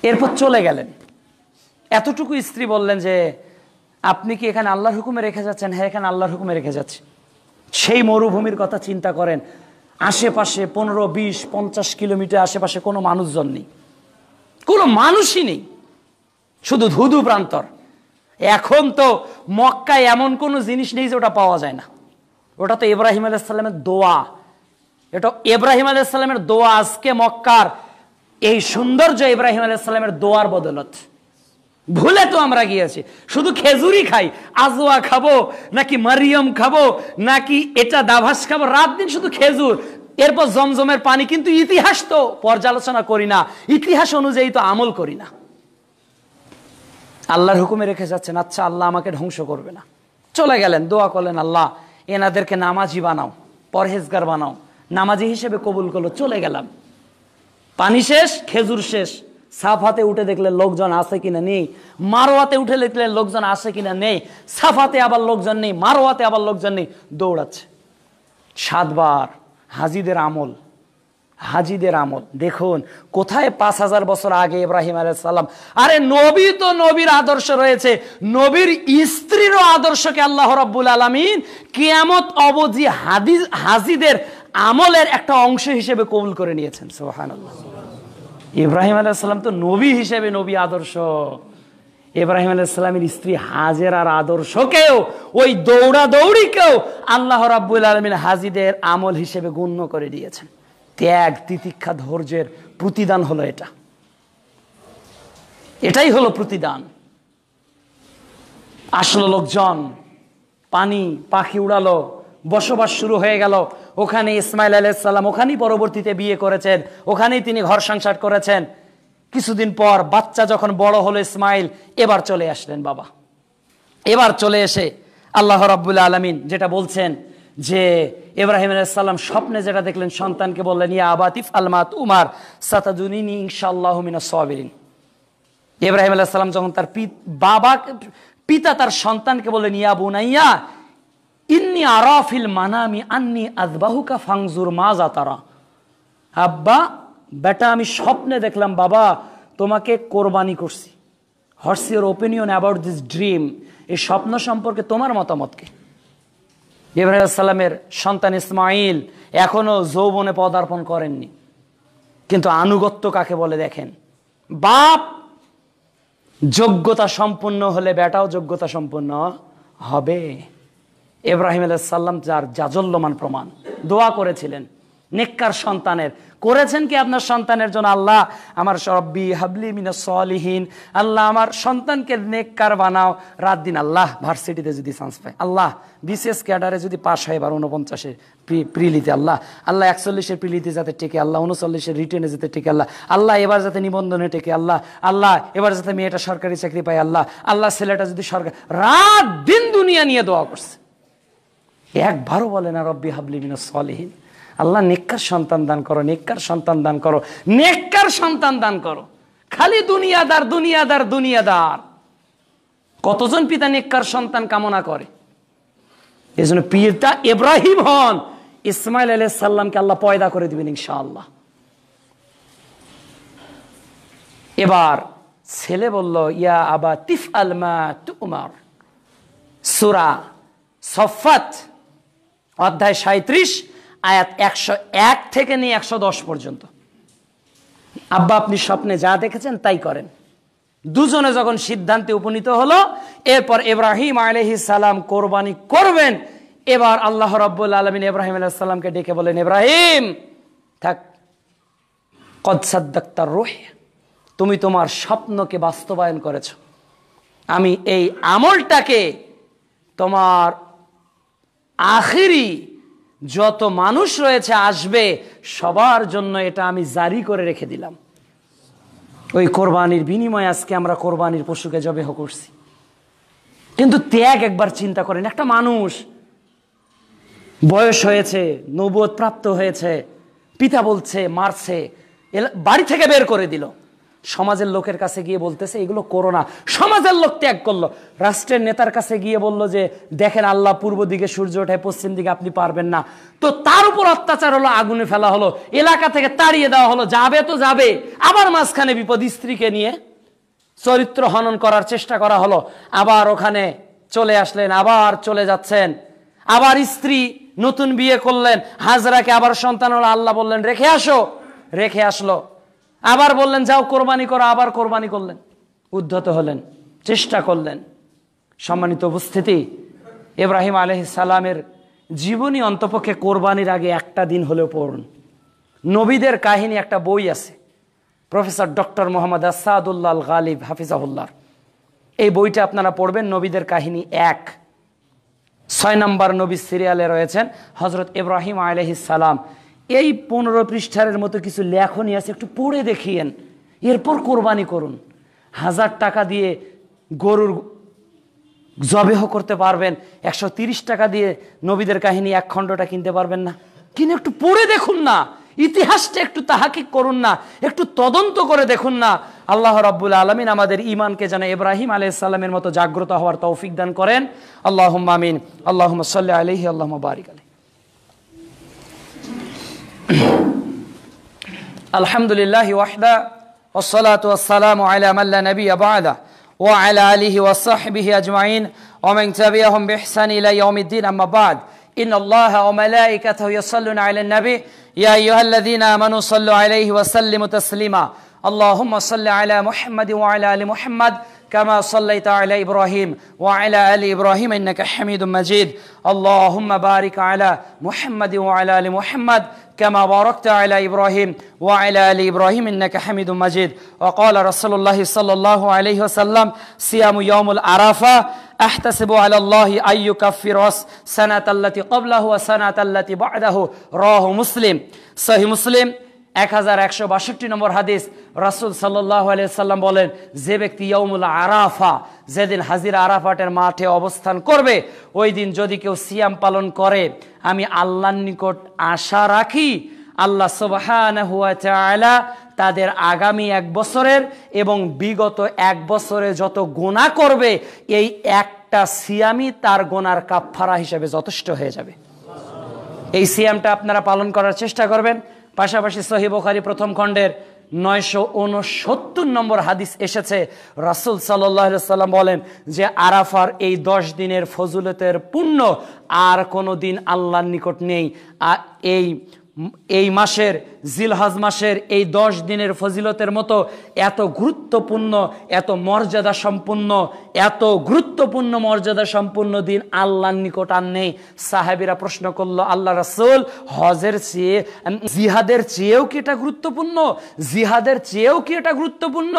এরপর চলে গেলেন। এতটুকু স্ত্রী বললেন যে আপনি কি এখানে আল্লাহর হুকুমে রেখে যাচ্ছেন? হ্যাঁ, এখানে আল্লাহর হুকুমে রেখে যাচ্ছি। সেই মরুভূমির কথা চিন্তা করেন, আশেপাশে 15, 20, 50 কিলোমিটার আশেপাশে কোনো মানুষজন নেই, কোনো মানুষই নেই, শুধু ধুধু প্রান্তর। এখন তো মক্কায় এমন কোনো জিনিস নেই যে ওটা পাওয়া যায় না। ওটা তো ইব্রাহিম আলাইহিস সালামের দোয়া, এটা ইব্রাহিম আলাইহিস সালামের দোয়া। আজকে মক্কার এই সৌন্দর্য ইব্রাহিম আলাইহিস সালামের দোয়ার বদলত। ভুলে তো আমরা গিয়েছি, শুধু খেজুরই খাই, আজওয়া খাবো নাকি মারিয়ম খাবো নাকি এটা দাভাস খাবো, রাত দিন শুধু খেজুর, এরপর জমজমের পানি। কিন্তু ইতিহাস তো পর্যালোচনা করি না, ইতিহাস অনুযায়ী তো আমল করি না। আল্লাহর হুকুমে রেখে যাচ্ছেন, আচ্ছা আল্লাহ আমাকে ধ্বংস করবে না। চলে গেলেন, দোয়া করলেন, আল্লাহ এনাদেরকে নামাজি বানাও, পরহেজগার বানাও, নামাজি হিসেবে কবুল করলো। চলে গেলাম, পানি শেষ, খেজুর শেষ। সাফাতে উঠে দেখলেন লোকজন আছে কিনা নেই, মারোয়াতে উঠে দেখলেন লোকজন আছে কিনা নেই, সাফাতে আবার লোকজন নেই, মারোয়াতে আবার লোকজন নেই, দৌড়াচ্ছে। 7 বার হাজিদের আমল, হাজিদের আমল দেখুন কোথায় 5000 বছর আগে ইব্রাহিম আলাইহিস সালাম। আরে নবী তো নবীর আদর্শ রয়েছে, নবীর স্ত্রীরও আদর্শকে আল্লাহ রাব্বুল আলামিন কিয়ামত অবধি হাজিদের আমলের একটা অংশ হিসেবে কবুল করে নিয়েছেন। সুবহানাল্লাহ। ইব্রাহিম আলাইহিস সালাম তো নবী হিসেবে নবী আদর্শ, ইব্রাহিম আলাইহিস সালামের স্ত্রী হাজেরার আদর্শকেও, ওই দৌড়াদৌড়িকেও আল্লাহ রাব্বুল আলামিন হাজিদের আমল হিসেবে গণ্য করে দিয়েছেন। ত্যাগ, তিতিক্ষা, ধৈর্যের প্রতিদান হলো এটা, এটাই হলো প্রতিদান। আসলো লোকজন, পানি, পাখি উড়ালো, বসবাস শুরু হয়ে গেল। ওখানে ইসমাইল আলাইহিস সালাম ওখানেই পরবর্তীতে বিয়ে করেছেন, ওখানেই তিনি ঘর সংসার করেছেন। কিছুদিন পর বাচ্চা যখন বড় হলো ইসমাইল, এবার চলে আসলেন বাবা। এবার চলে এসে আল্লাহ রাব্বুল আলামিন যেটা বলছেন যে ইব্রাহিম আলাইহিস সালাম স্বপ্নে যেটা দেখলেন, সন্তানকে বললেন ইয়া আবাতিফ আলমাত উমার সাতাদুনিনি ইনশাআল্লাহু মিনাস সাবিরিন। ইব্রাহিম আলাইহিস সালাম যখন তার পিতা তার সন্তানকে বললেন ইয়া বুনাইয়া ইন্নী আরা ফিল মানামি আন্নী আযবাহুকা ফানজুর মাজা তারা। আব্বা, বেটা আমি স্বপ্নে দেখলাম বাবা তোমাকে কোরবানি করছি। What's your opinion about this dream? এই স্বপ্ন সম্পর্কে তোমার মতামত কি? ইব্রাহিম আলাইহিস সালামের সন্তান ইসমাইল এখনো যৌবনে পদার্পণ করেননি, কিন্তু আনুগত্য কাকে বলে দেখেন। বাপ যোগ্যতা সম্পন্ন হলে বেটাও যোগ্যতা সম্পন্ন হবে। ইব্রাহিম আলাইহিস সালাম যার জাজল্যমান প্রমাণ, দোয়া করেছিলেন নেককার সন্তানের। করেছেন কি আপনার সন্তানের জন্য? আল্লাহ আমার রব্বি হাবলি মিনাস সলিহিন, আল্লাহ আমার সন্তানকে নেককার বানাও। রাত দিন আল্লাহ ভার্সিটিতে যদি চান্স পায়, আল্লাহ বিসিএস ক্যাডারে যদি পাশ হয় এবার 49-এর প্রিলিতে, আল্লাহ 41-এর প্রিলিতে যাতে টেকে, আল্লাহ 39-এর রিটেনে যাতে টেকে, আল্লাহ এবার যাতে নিবন্ধনে টেকে, আল্লাহ এবার যাতে মেয়েটা সরকারি চাকরি পায়, আল্লাহ ছেলেটা যদি সরকার। রাত দিন দুনিয়া নিয়ে দোয়া করছে, একবারও বলে না রব্বি হাবলি মিনাস সলিহিন, আল্লাহ নেককার সন্তান দান করো, নেককার সন্তান দান করো, নেককার সন্তান দান করো। খালি দুনিয়াদার দুনিয়াদার দুনিয়াদার। কতজন পিতা নেককার সন্তান কামনা করে? এই জন্য পিতা ইব্রাহিম হন, ইসমাইল আলাইহিস সালামকে আল্লাহ পয়দা করে দিবেন ইনশাআল্লাহ। এবার ছেলে বলল ইয়া আবা তিফআল মা তুমার। সূরা সফফাত অধ্যায় 37 আয়াত 101 থেকে নিয়ে 110 পর্যন্ত। আব্বা আপনি স্বপ্নে যা দেখেছেন তাই করেন। দুজনে যখন সিদ্ধান্তে উপনীত হলো, এরপর ইব্রাহিম আলাইহিস সালাম কোরবানি করবেন। এবার আল্লাহ রাব্বুল আলামিন ইব্রাহিম আলাইহিস সালামকে ডেকে বলেন, ইব্রাহিম থাক, কদ সাদ্দাকতার রূহ, তুমি তোমার স্বপ্নকে বাস্তবায়ন করেছো। আমি এই আমলটাকে তোমার আখিরি যত মানুষ রয়েছে আসবে সবার জন্য এটা আমি জারি করে রেখে দিলাম। ওই কোরবানির বিনিময়ে আজকে আমরা কোরবানির পশুকে জবেহ করছি। কিন্তু ত্যাগ একবার চিন্তা করেন, একটা মানুষ বয়স হয়েছে, নবুয়ত প্রাপ্ত হয়েছে, পিতা বলছে মারছে, বাড়ি থেকে বের করে দিল, সমাজের লোকের কাছে গিয়ে বলতেছে এগুলো করো না, সমাজের লোক ত্যাগ করলো। রাষ্ট্রের নেতার কাছে গিয়ে বলল যে দেখেন আল্লাহ পূর্ব দিকে সূর্য ওঠে, পশ্চিম দিকে আপনি পারবেন না। তো তার উপর অত্যাচার হলো, আগুনে ফেলা হলো, এলাকা থেকে তাড়িয়ে দেওয়া হলো, যাবে তো যাবে, আবার মাঝখানে বিপদ, স্ত্রীকে নিয়ে চরিত্র হনন করার চেষ্টা করা হলো, আবার ওখানে চলে আসলেন, আবার চলে যাচ্ছেন, আবার স্ত্রী নতুন বিয়ে করলেন, হাজরাকে আবার সন্তান হলো, আল্লাহ বললেন রেখে আসো, রেখে আসলো, আবার বললেন যাও কোরবানি করো, আবার কোরবানি করলেন, উদ্ধত হলেন, চেষ্টা করলেন। সম্মানিত উপস্থিতি, ইব্রাহিম আলাইহিস সালামের জীবনী অন্তপক্ষে কোরবানির আগে একটা দিন হলেও পড়ুন। নবীদের কাহিনী একটা বই আছে, প্রফেসর ডক্টর মোহাম্মদ আসাদুল্লাহ আল গালিব হাফিজাহুল্লাহ, এই বইটা আপনারা পড়বেন। নবীদের কাহিনী 6 নম্বর নবী সিরিয়ালে রয়েছেন হজরত ইব্রাহিম আলাইহিস সালাম। এই 15 পৃষ্ঠার মতো কিছু লেখনী আছে, একটু পড়ে দেখিয়েন, এরপর কোরবানি করুন। 1000 টাকা দিয়ে গরুর জবেহ করতে পারবেন, 130 টাকা দিয়ে নবীদের কাহিনী 1 খণ্ডটা কিনতে পারবেন না? কিনে একটু পড়ে দেখুন না, ইতিহাসটা একটু তাহাকিক করুন না, একটু তদন্ত করে দেখুন না। আল্লাহ রাব্বুল আলামিন আমাদের ঈমানকে যেন ইব্রাহিম আলাইহিস সালামের মতো জাগ্রত হওয়ার তৌফিক দান করেন। আল্লাহুম্মা আমিন। আল্লাহুম্মা সাল্লি আলাইহি, আল্লাহুম্মা বারিক আলাইহি। আলহামদুলিল্লাহি ওয়াহদা ওয়াসসালাতু ওয়াসসালামু আলা মান লা নাবিয়্যা বা'দা ওয়া আলা আলিহি ওয়া সাহবিহি আজমাইন ওয়া মান তাবি'আহুম বিইহসান ইলা ইয়াউমিদ্দিন, আম্মা বা'দ। ইন্নাল্লাহা ওয়া মালাইকাতাহু ইউসাল্লুনা আলান নবী ইয়া আইয়ুহাল্লাযীনা আমানু সাল্লু আলাইহি ওয়া সাল্লিমু তাসলিমা। আল্লাহুম্মা সাল্লি আলা মুহাম্মাদিন ওয়া আলা আলি মুহাম্মাদ كما صليت على إبراهيم وعلى آل إبراهيم إنك حميد مجيد. اللهم بارك على محمد وعلى آل محمد كما باركت على إبراهيم وعلى آل إبراهيم إنك حميد مجيد. وقال رسول الله صلى الله عليه وسلم صيام يوم العرفة أحتسب على الله أن يكفر السنة التي قبله والسنة التي بعده. رواه مسلم. صحيح مسلم 1162 নম্বর হাদিস। রাসূল সাল্লাল্লাহু আলাইহি ওয়াসাল্লাম বলেন, যে ব্যক্তি ইয়াউমুল আরাফা, যেদিন হাজির আরাফাতের মাঠে অবস্থান করবে, ওই দিন যদি কেউ সিয়াম পালন করে, আমি আল্লাহর নিকট আশা রাখি আল্লাহ সুবহানাহু ওয়া তাআলা তাদের আগামী 1 বছরের এবং বিগত 1 বছরে যত গুনাহ করবে, এই একটা সিয়ামই তার গুনার কাফফারা হিসেবে যথেষ্ট হয়ে যাবে। এই সিয়ামটা আপনারা পালন করার চেষ্টা করবেন। পাশাপাশি সহিহ বুখারী প্রথম খণ্ডের 969 নম্বর হাদিস এসেছে, রাসূল সাল্লাল্লাহু আলাইহি ওয়াসাল্লাম বলেন যে আরাফার এই 10 দিনের ফজিলতের পুণ্য আর কোনো দিন আল্লাহর নিকট নেই। আর এই মাসের, জিলহজ মাসের এই 10 দিনের ফজিলতের মতো এত গুরুত্বপূর্ণ, এত মর্যাদা সম্পন্ন, এত গুরুত্বপূর্ণ মর্যাদা সম্পন্ন দিন আল্লাহর নিকট আর নেই। সাহাবীরা প্রশ্ন করলো, আল্লাহ রাসূল, হজের চেয়ে, জিহাদের চেয়েও কি এটা গুরুত্বপূর্ণ? জিহাদের চেয়েও কি এটা গুরুত্বপূর্ণ?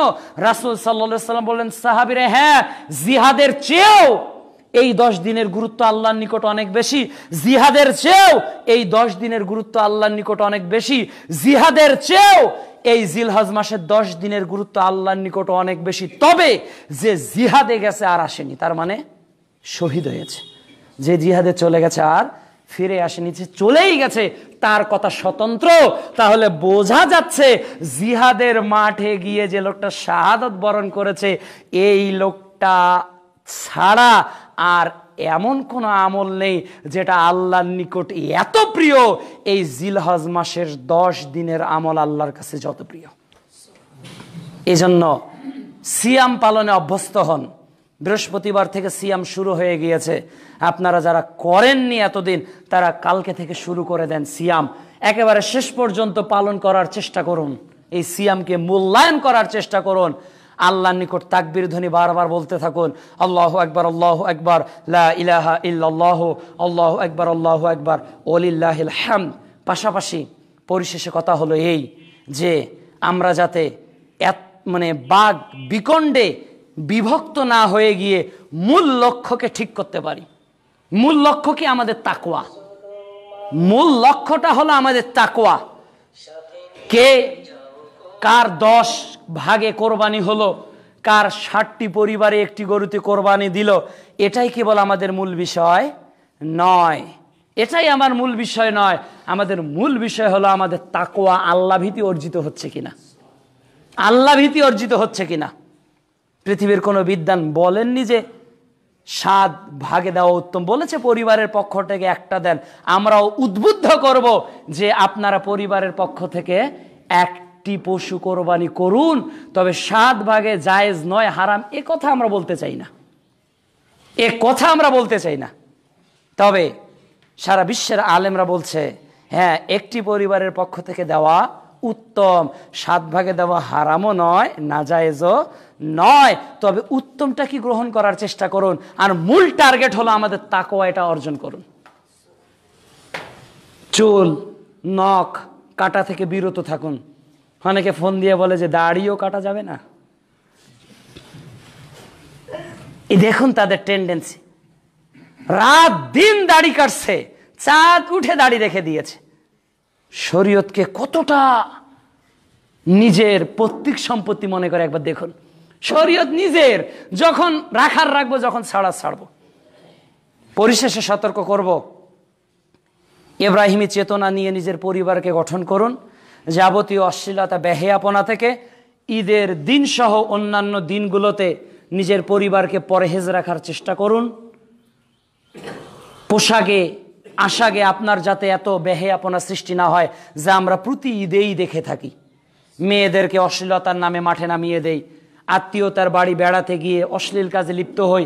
রাসূল সাল্লাল্লাহু আলাইহি ওয়াসাল্লাম বললেন, সাহাবীরা, হ্যাঁ, জিহাদের চেয়েও এই 10 দিনের গুরুত্ব আল্লাহর নিকট অনেক বেশি। জিহাদের চেয়েও এই 10 দিনের গুরুত্ব আল্লাহর নিকট অনেক বেশি। জিহাদের চেয়েও এই জিলহজ মাসের 10 দিনের গুরুত্ব আল্লাহর নিকট অনেক বেশি। তবে যে জিহাদে গেছে আর আসেনি, তার মানে শহীদ হয়েছে। যে জিহাদে চলে গেছে আর ফিরে আসেনি, যে চলেই গেছে তার কথা স্বতন্ত্র। তাহলে বোঝা যাচ্ছে জিহাদের মাঠে গিয়ে যে লোকটা শাহাদাত বরণ করেছে, এই লোকটা ছাড়া আর এমন কোন আমল নেই যেটা আল্লাহর নিকট এত প্রিয়। এই জিলহজ মাসের 10 দিনের আমল আল্লাহর কাছে যত প্রিয়। এজন্য সিয়াম পালনে অভ্যস্ত হন। বৃহস্পতিবার থেকে সিয়াম শুরু হয়ে গিয়েছে, আপনারা যারা করেননি এতদিন, তারা কালকে থেকে শুরু করে দেন সিয়াম। একেবারে শেষ পর্যন্ত পালন করার চেষ্টা করুন, এই সিয়ামকে মূল্যায়ন করার চেষ্টা করুন। আল্লাহর নিকট তাকবীর ধ্বনি বারবার বলতে থাকুন, আল্লাহু আকবার, আল্লাহু আকবার, লা ইলাহা ইল্লাল্লাহ, আল্লাহু আকবার, আল্লাহু আকবার, ওয়ালিল্লাহিল হামদ। পাশাপাশি পরিশেষে কথা হলো এই যে আমরা যাতে বাগ বিকণ্ডে বিভক্ত না হয়ে গিয়ে মূল লক্ষ্যকে ঠিক করতে পারি। মূল লক্ষ্য কি? আমাদের তাকওয়া। মূল লক্ষ্যটা হলো আমাদের তাকওয়া। কে কার 10 ভাগে কোরবানি হলো, কার 60টি পরিবারে একটি গরুতে কোরবানি দিল, এটাই কেবল আমাদের মূল বিষয় নয়। এটাই আমার মূল বিষয় নয়। আমাদের মূল বিষয় হলো আমাদের তাকওয়া, আল্লাহ ভীতি অর্জিত হচ্ছে কিনা। আল্লাহ ভীতি অর্জিত হচ্ছে কিনা। পৃথিবীর কোনো বিদ্বান বলেননি যে 7 ভাগে দেওয়া উত্তম, বলেছে পরিবারের পক্ষ থেকে একটা দেন। আমরাও উদ্বুদ্ধ করব যে আপনারা পরিবারের পক্ষ থেকে একটি পশু কোরবানি করুন, তবে 7 ভাগে জায়েজ নয়, হারাম, এ কথা আমরা বলতে চাই না, এ কথা আমরা বলতে চাই না। তবে সারা বিশ্বের আলেমরা বলছে হ্যাঁ, একটি পরিবারের পক্ষ থেকে দেওয়া উত্তম, 7 ভাগে দেওয়া হারামও নয়, নাজায়েজও নয়। তবে উত্তমটা কি গ্রহণ করার চেষ্টা করুন, আর মূল টার্গেট হলো আমাদের তাকওয়া, এটা অর্জন করুন। চুল নখ কাটা থেকে বিরত থাকুন। অনেকে ফোন দিয়ে বলে যে দাড়িও কাটা যাবে না। এই দেখুন তাদের টেন্ডেন্সি, রাত দিন দাড়ি কাটছে, চাঁদ উঠে দাড়ি রেখে দিয়েছে। শরীয়তকে কতটা নিজের পৈতৃক সম্পত্তি মনে করে একবার দেখুন। শরীয়ত নিজের, যখন রাখার রাখবো, যখন ছাড়ার ছাড়বো। পরিশেষে সতর্ক করব, ইব্রাহিমী চেতনা নিয়ে নিজের পরিবারকে গঠন করুন। যাবতীয় অশ্লীলতা বেহেয়াপনা থেকে ঈদের দিন সহ অন্যান্য দিনগুলোতে নিজের পরিবারকে পরহেজ রাখার চেষ্টা করুন। পোশাকে আশাকে আপনার যাতে এত বেহেয়াপনা সৃষ্টি না হয়, যা আমরা প্রতি ঈদেই দেখে থাকি। মেয়েদেরকে অশ্লীলতার নামে মাঠে নামিয়ে দেই, আত্মীয়তার বাড়ি বেড়াতে গিয়ে অশ্লীল কাজে লিপ্ত হই,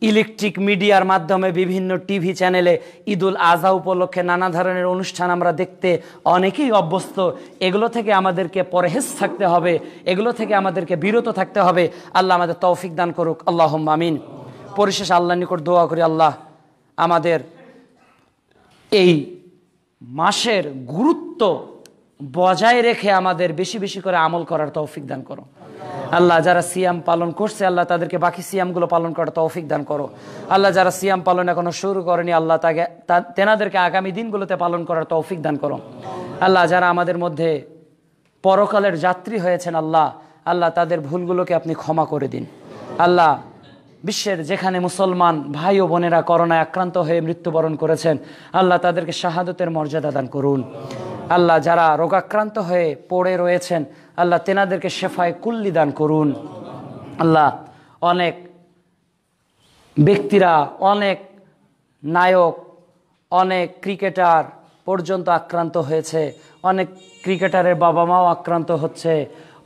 ইলেকট্রিক মিডিয়ার মাধ্যমে বিভিন্ন টিভি চ্যানেলে ঈদুল আজহা উপলক্ষে নানা ধরনের অনুষ্ঠান আমরা দেখতে অনেকেই অভ্যস্ত। এগুলো থেকে আমাদেরকে পরহেজ থাকতে হবে, এগুলো থেকে আমাদেরকে বিরত থাকতে হবে। আল্লাহ আমাদের তৌফিক দান করুক, আল্লাহুম্মা আমিন। পরিশেষে আল্লাহর নিকট দোয়া করি, আল্লাহ আমাদের এই মাসের গুরুত্ব বজায় রেখে আমাদের বেশি বেশি করে আমল করার তৌফিক দান করো। আল্লাহ যারা সিয়াম পালন করছে, আল্লাহ তাদেরকে বাকি সিয়ামগুলো পালন করার তৌফিক দান করো। আল্লাহ যারা সিয়াম পালন এখনো শুরু করেনি, আল্লাহ তেনাদেরকে আগামী দিনগুলোতে পালন করার তৌফিক দান করো। আল্লাহ যারা আমাদের মধ্যে পরকালের যাত্রী হয়েছেন, আল্লাহ তাদের ভুলগুলোকে আপনি ক্ষমা করে দিন। আল্লাহ বিশ্বের যেখানে মুসলমান ভাই ও বোনেরা করোনায় আক্রান্ত হয়ে মৃত্যুবরণ করেছেন, আল্লাহ তাদেরকে শাহাদতের মর্যাদা দান করুন। আল্লাহ যারা রোগাক্রান্ত হয়ে পড়ে রয়েছেন, আল্লাহ তেনাদেরকে শেফায়ে কুল্লি দান করুন। আল্লাহ অনেক ব্যক্তিরা, অনেক নায়ক, অনেক ক্রিকেটার পর্যন্ত আক্রান্ত হয়েছে, অনেক ক্রিকেটারের বাবা মাও আক্রান্ত হচ্ছে,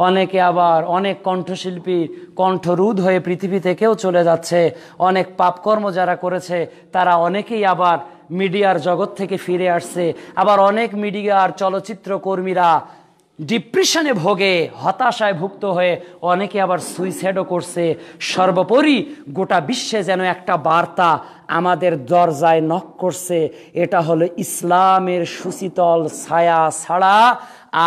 অনেকে আবার অনেক কণ্ঠশিল্পী কণ্ঠরোধ হয়ে পৃথিবী থেকেও চলে যাচ্ছে। অনেক পাপকর্ম যারা করেছে তারা অনেকেই আবার মিডিয়ার জগৎ থেকে ফিরে আসছে। আবার অনেক মিডিয়ার চলচ্চিত্র কর্মীরা ডিপ্রেশনে ভোগে, হতাশায় ভুক্ত হয়ে অনেকে আবার সুইসাইডও করছে। সর্বোপরি গোটা বিশ্বে যেন একটা বার্তা আমাদের দরজায় নক করছে, এটা হলো ইসলামের সুশীতল ছায়া ছাড়া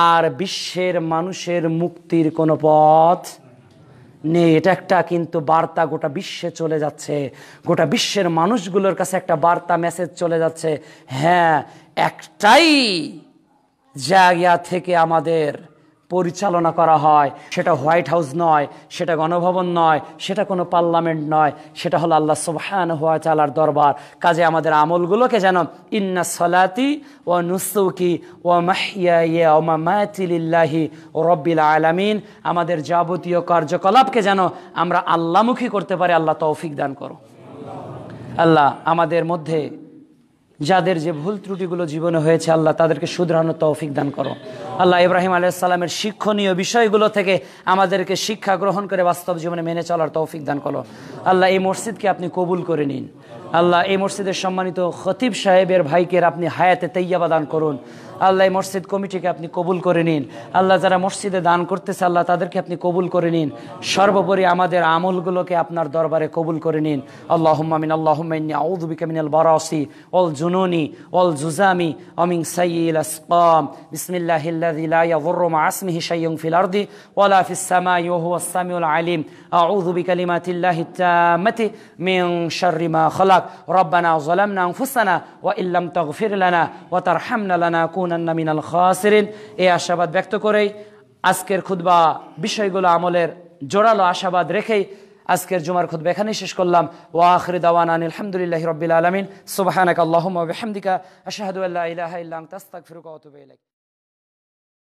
আর বিশ্বের মানুষের মুক্তির কোনো পথ নেই। এটা একটা কিন্তু বার্তা গোটা বিশ্বে চলে যাচ্ছে, গোটা বিশ্বের মানুষগুলোর কাছে একটা বার্তা মেসেজ চলে যাচ্ছে। হ্যাঁ, একটাই জায়গা থেকে আমাদের পরিচালনা করা হয়, সেটা হোয়াইট হাউস নয়, সেটা গণভবন নয়, সেটা কোনো পার্লামেন্ট নয়, সেটা হলো আল্লাহ সুবহানাহু ওয়া তাআলার দরবার। কাজে আমাদের আমলগুলোকে যেন ইন্না সলাতি ওয়া নুসুকি ওয়া মাহইয়ায়া ওয়া মামাতি লিল্লাহি রাব্বিল আলামিন, আমাদের যাবতীয় কার্যকলাপকে যেন আমরা আল্লাহমুখী করতে পারি। আল্লাহ তৌফিক দান করো। আল্লাহ আমাদের মধ্যে যাদের যে ভুল ত্রুটিগুলো জীবনে হয়েছে, আল্লাহ তাদেরকে শুধরানোর তৌফিক দান করো। আল্লাহ ইব্রাহিম আলাইহিস সালামের শিক্ষণীয় বিষয়গুলো থেকে আমাদেরকে শিক্ষা গ্রহণ করে বাস্তব জীবনে মেনে চলার তৌফিক দান করো। আল্লাহ এই মসজিদকে আপনি কবুল করে নিন। আল্লাহ এই মসজিদের সম্মানিত খতিব সাহেবের ভাইকে আপনি হায়াতে তৈয়বা দান করুন। আল্লাহ এই মসজিদ কমিটিকে আপনি কবুল করে নিন। আল্লাহ যারা মসজিদে দান করতেছে, আল্লাহ তাদেরকে আপনি কবুল করে নিন। সর্বোপরি আমাদের আমলগুলোকে আপনার দরবারে কবুল করে নিন। আল্লাহুম্মা আমিন। আল্লাহুম্মা ইন্নী আউযু বিকা মিনাল বারাসি ওয়াল জুনুনি ওয়াল জুজামি ওয়া মিন সাইয়্যিল আসকাম। বিসমিল্লাহিল্লাযী লা ইয়াযুররু মা ইসমিহি শাইয়ুন ফিল আরদি ওয়া লা ফিস সামাই ওয়া হুয়াস সামিউল আলিম। আউযু বিকালিমাতিল্লাহি তাম্মাতি মিন শাররি মা খালাক। রব্বানা যালামনা আনফুসানা ওয়া ইল্লাম তাগফির লানা ওয়া তারহামনা লানাকুনান্না মিনাল খাসিরিন। এই আশাবাদ ব্যক্ত করেই আজকের খুতবা বিষয়গুলো আমলের জোরালো আশাবাদ রেখেই আজকের জুমার খুতবা এখানেই শেষ করলাম। ওয়া আখিরু দাওয়ানা আলহামদুলিল্লাহি রাব্বিল আলামিন। সুবহানাকা আল্লাহুম্মা ওয়া বিহামদিকা আশহাদু আল্লা ইলাহা ইল্লা আনতা আস্তাগফিরুকা ওয়া আতুবু ইলাইক।